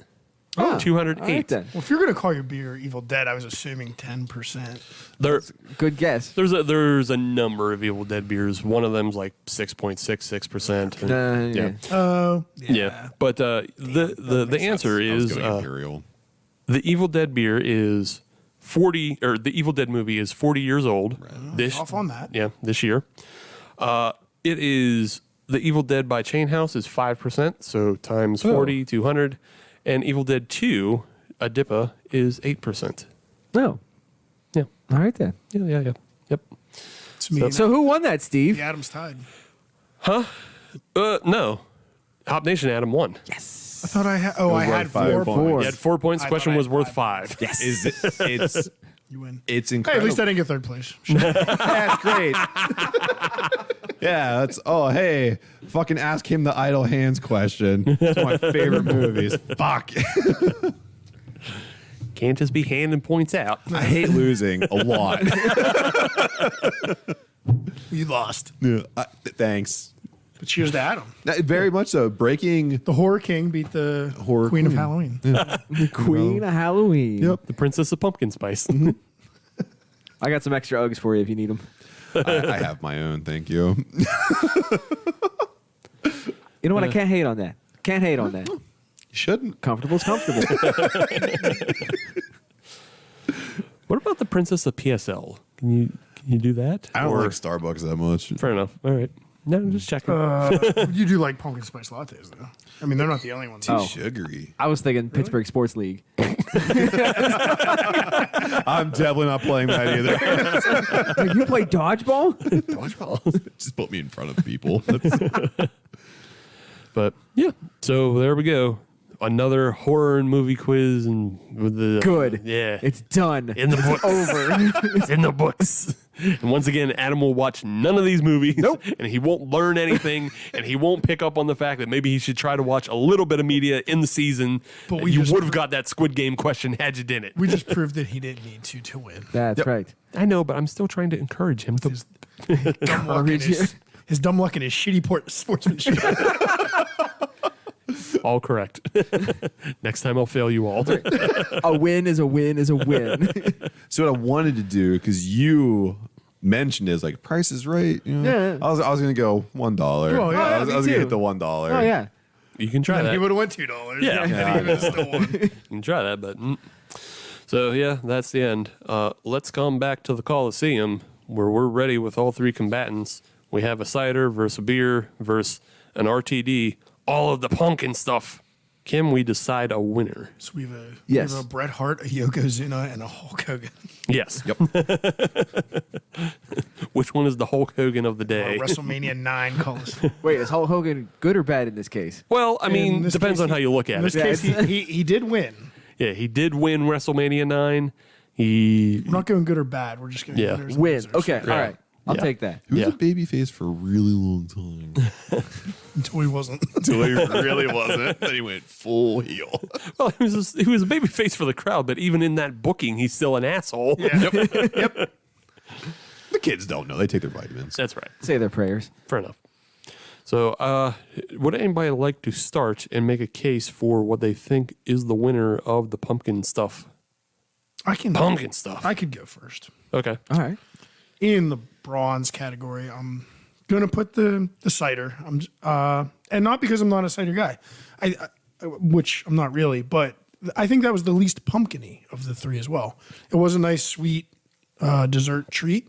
Oh, 208. all right then. Well, if you're going to call your beer Evil Dead, I was assuming 10%. Good guess. There's a number of Evil Dead beers. One of them's like 6.66%. Yeah. Oh, Yeah. But the answer I was is going Imperial. the Evil Dead beer is 40, or the Evil Dead movie is 40 years old. Off on that. Yeah, this year. It is the Evil Dead by Chain House is 5%, so times 40, 200, and Evil Dead 2, Adipa, is 8%. No. Yeah, All right then. yeah. Yep. It's me. So who won that, Steve? The Adam's tied. No, Hop Nation Adam won. Yes. I thought I had. Oh, I had 4 points. points. You had 4 points. I Question thought I was had worth 5. 5. Yes. It's You win. it's Hey, incredible. at least I didn't get third place. That's great. Yeah, that's hey, fucking ask him the idle hands question. It's one of my favorite movies. Fuck. Can't just be handing points out. I hate losing a lot. You lost. Yeah, But thanks. cheers to Adam. Very much so. Breaking. The Horror King beat the Horror Queen of Queen. Halloween. The Queen of Halloween. Yep. The Princess of Pumpkin Spice. I got some extra Uggs for you if you need them. I have my own. Thank you. You know what? I can't hate on that. Can't hate on that. You shouldn't. Comfortable's comfortable. What about the Princess of PSL? Can you do that? I don't Or- like Starbucks that much. Fair enough. All right. No, I'm just checking. You do like pumpkin spice lattes, though. I mean, they're not the only ones. Too Oh. sugary. I was thinking Pittsburgh Sports League. I'm definitely not playing that either. Hey, you play dodgeball? Just put me in front of people. But yeah, so there we go. Another horror and movie quiz, and with the Good. Yeah, It's done. in the books. over. It's in the books. And once again, Adam will watch none of these movies. Nope. And he won't learn anything, and he won't pick up on the fact that maybe he should try to watch a little bit of media in the season. But But we you just- would have got that Squid Game question had you didn't. We just proved that he didn't need to win. That's right. I know, but I'm still trying to encourage him to. Dumb luck and his dumb luck and his shitty sportsmanship. All correct. Next time I'll fail you all. A win is a win is a win. So what I wanted to do, because you mentioned is like Price is Right. You know? Yeah. I was gonna go $1. Oh, yeah, I was me gonna too. hit the $1. Oh, yeah. You can try He that. would have went $2. Yeah. And he would have still won. You can try that, but so yeah, that's the end. Let's come back to the Coliseum where we're ready with all three combatants. We have a cider versus a beer versus an RTD. All of the pumpkin stuff. Can we decide a winner? So we have a Yes. we have a Bret Hart, a Yokozuna, and a Hulk Hogan. Yes. Yep. Which one is the Hulk Hogan of the Or day? WrestleMania 9 Coliseum. Wait, is Hulk Hogan good or bad in this case? Well, I mean, In this depends case, on how you look In at this it. case, he did win. Yeah, he did win WrestleMania 9. He We're not going good or bad. We're just going Yeah. winners and Win. losers. Okay, all right. I'll Yeah. take that. He was Yeah. a babyface for a really long time. Until he wasn't. Until he really wasn't. Then he went full heel. well, he was a baby face for the crowd, but even in that booking, he's still an asshole. Yeah. The kids don't know. They take their vitamins. That's right. Say their prayers. Fair enough. So, would anybody like to start and make a case for what they think is the winner of the pumpkin stuff pumpkin stuff. I could go first. Okay. All right. In the bronze category, I'm gonna put the cider. And not because I'm not a cider guy, which I'm not really, but I think that was the least pumpkin-y of the three as well. It was a nice sweet dessert treat,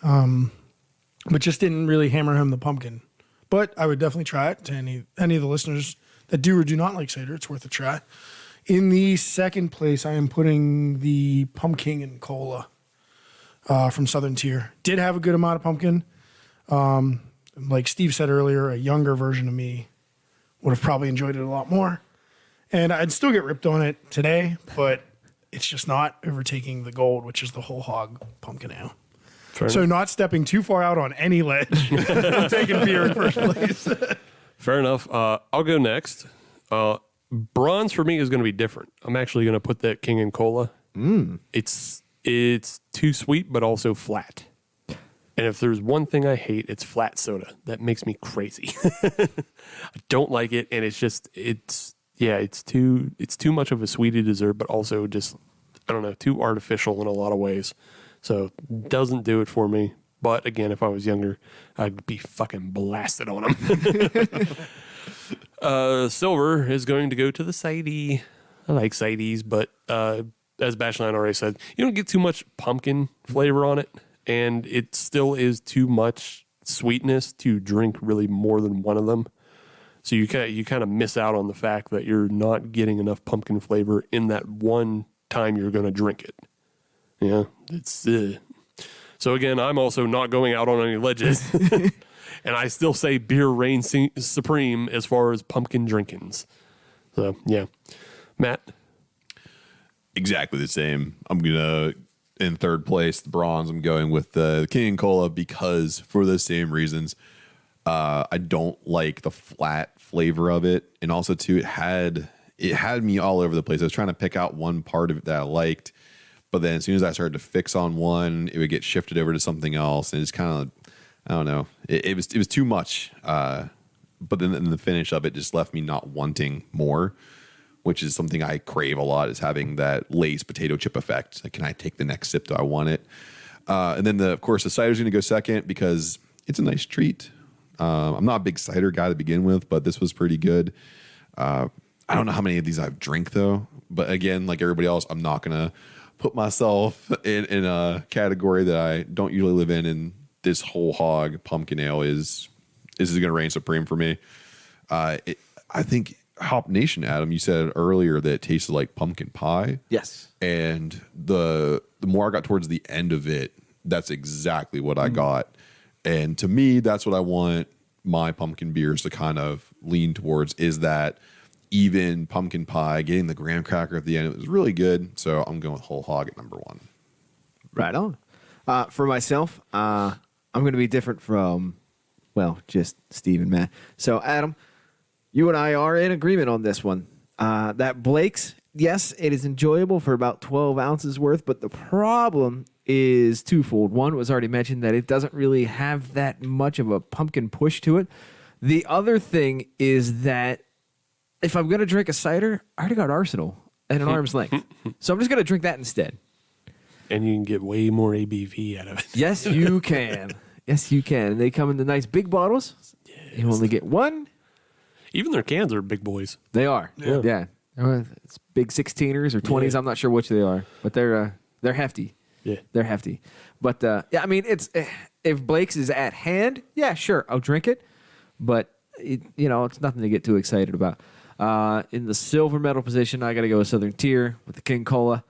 but just didn't really hammer home the pumpkin. But I would definitely try it to any of the listeners that do or do not like cider. It's worth a try. In the second place, I am putting the pumpkin and cola from Southern Tier. Did have a good amount of pumpkin. Like Steve said earlier, a younger version of me would have probably enjoyed it a lot more. And I'd still get ripped on it today, but it's just not overtaking the gold, which is the whole hog pumpkin ale. So not stepping too far out on any ledge. I'm taking beer in first place. Fair enough. I'll go next. Bronze for me is going to be different. I'm actually going to put that King and Cola. It's too sweet, but also flat. And if there's one thing I hate, it's flat soda. That makes me crazy. I don't like it, and it's too much of a sweetie dessert, but also just, I don't know, too artificial in a lot of ways. So doesn't do it for me. But again, if I was younger, I'd be fucking blasted on them. Silver is going to go to the Cider. I like Ciders, but as Bashline already said, you don't get too much pumpkin flavor on it, and it still is too much sweetness to drink really more than one of them. So you kind of miss out on the fact that you're not getting enough pumpkin flavor in that one time you're going to drink it. Yeah, it's so again, I'm also not going out on any ledges, and I still say beer reigns supreme as far as pumpkin drinkings. So yeah, Matt. Exactly the same. I'm gonna in third place, the bronze. I'm going with the King and Cola because for the same reasons. I don't like the flat flavor of it, and also too, it had me all over the place. I was trying to pick out one part of it that I liked, but then as soon as I started to fix on one, it would get shifted over to something else, and it's kind of, I don't know, it was too much. But then the finish of it just left me not wanting more, which is something I crave a lot, is having that Lay's potato chip effect. Like, can I take the next sip? Do I want it? And then of course the cider's going to go second because it's a nice treat. I'm not a big cider guy to begin with, but this was pretty good. I don't know how many of these I've drank though, but again, like everybody else, I'm not gonna put myself in a category that I don't usually live in. And this whole hog pumpkin ale is gonna reign supreme for me. I think Hop Nation, Adam, you said earlier that it tasted like pumpkin pie. Yes. And the more I got towards the end of it, that's exactly what I got. And to me, that's what I want my pumpkin beers to kind of lean towards, is that even pumpkin pie, getting the graham cracker at the end. It was really good. So I'm going with whole hog at number one. Right on. For myself, I'm going to be different from, well, just Steve and Matt. So Adam, you and I are in agreement on this one. That Blake's, yes, it is enjoyable for about 12 ounces worth, but the problem is twofold. One was already mentioned, that it doesn't really have that much of a pumpkin push to it. The other thing is that if I'm going to drink a cider, I already got Arsenal at an arm's length. So I'm just going to drink that instead. And you can get way more ABV out of it. Yes, you can. Yes, you can. And they come in the nice big bottles. Yes. You only get one. Even their cans are big boys. They are. Yeah. It's big 16ers or 20s. Yeah. I'm not sure which they are, but they're hefty. Yeah, they're hefty. But yeah, I mean, it's if Blake's is at hand, yeah, sure, I'll drink it. But it's nothing to get too excited about. In the silver medal position, I got to go with Southern Tier with the King Cola.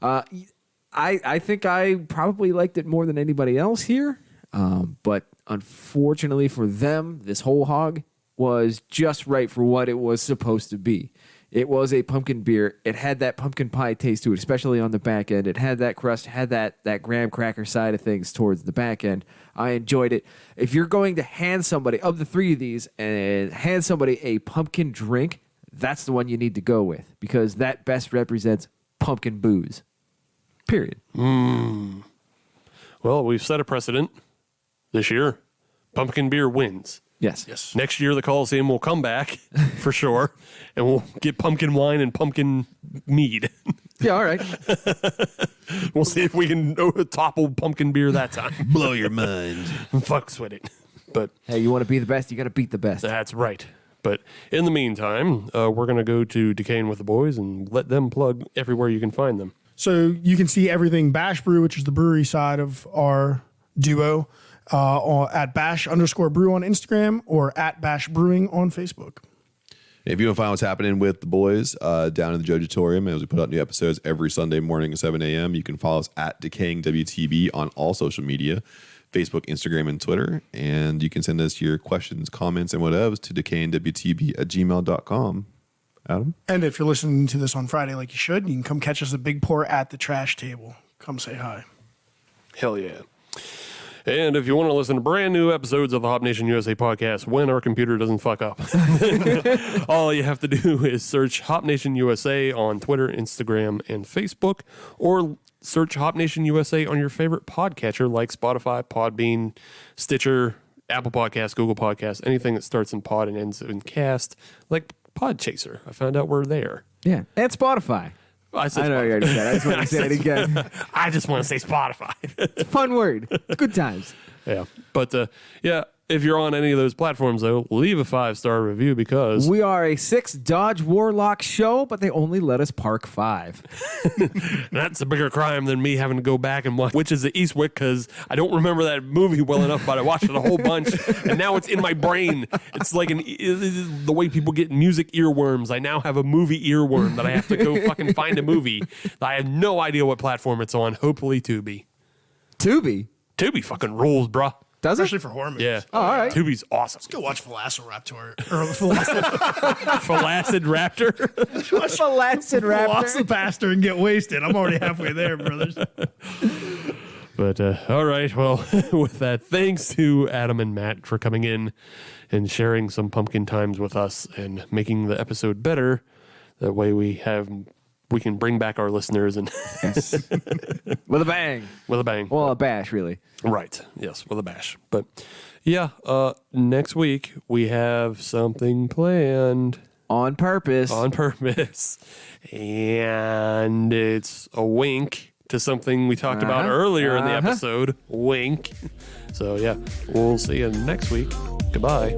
I think I probably liked it more than anybody else here. But unfortunately for them, this whole hog was just right for what it was supposed to be. It was a pumpkin beer. It had that pumpkin pie taste to it, especially on the back end. It had that crust, had that graham cracker side of things towards the back end. I enjoyed it. If you're going to hand somebody, of the three of these, and hand somebody a pumpkin drink, that's the one you need to go with, because that best represents pumpkin booze. Period. Well, we've set a precedent this year. Pumpkin beer wins. Yes. Next year, the Coliseum will come back for sure, and we'll get pumpkin wine and pumpkin mead. Yeah, all right. We'll see if we can topple pumpkin beer that time. Blow your mind. Fucks with it. But Hey, you want to be the best, you got to beat the best. that's right. But in the meantime, we're going to go to Decaying With The Boys and let them plug everywhere you can find them. So you can see everything Bash Brew, which is the brewery side of our duo, at Bash_Brew on Instagram or at Bash Brewing on Facebook. If you want to find what's happening with the boys down in the Jojatorium, as we put out new episodes every Sunday morning at 7 a.m., you can follow us at Decaying WTB on all social media, Facebook, Instagram, and Twitter. And you can send us your questions, comments, and whatevs to decayingwtb@gmail.com. Adam? And if you're listening to this on Friday like you should, you can come catch us at Big Pour at the trash table. Come say hi. Hell yeah. And if you want to listen to brand new episodes of the Hop Nation USA podcast when our computer doesn't fuck up, all you have to do is search Hop Nation USA on Twitter, Instagram, and Facebook, or search Hop Nation USA on your favorite podcatcher like Spotify, Podbean, Stitcher, Apple Podcasts, Google Podcasts, anything that starts in pod and ends in cast, like Podchaser. I found out we're there. Yeah, and Spotify. I I know you already said it. I just want to say it again. I just want to say Spotify. It's a fun word. Good times. Yeah. But yeah, if you're on any of those platforms, though, leave a 5-star review because We are a 6 Dodge Warlock show, but they only let us park 5. that's a bigger crime than me having to go back and watch Witches of Eastwick because I don't remember that movie well enough, but I watched it a whole bunch, and now it's in my brain. It's like the way people get music earworms. I now have a movie earworm that I have to go fucking find a movie. I have no idea what platform it's on. Hopefully Tubi. Tubi? Tubi fucking rules, bruh. Does it? Especially for horror movies. Yeah. Oh, all right. Tubi's awesome. Go watch Velociraptor. Or Flaccid Raptor. Flaccid Raptor. Velocipastor and get wasted. I'm already halfway there, brothers. But all right, well, with that, thanks to Adam and Matt for coming in and sharing some pumpkin times with us and making the episode better. That way we can bring back our listeners and With a bang. with a bang. Well, a bash, really. Right. Yes, with a bash. But yeah, next week we have something planned On purpose. on purpose. And it's a wink to something we talked about earlier in the episode. Wink. So yeah, we'll see you next week. Goodbye.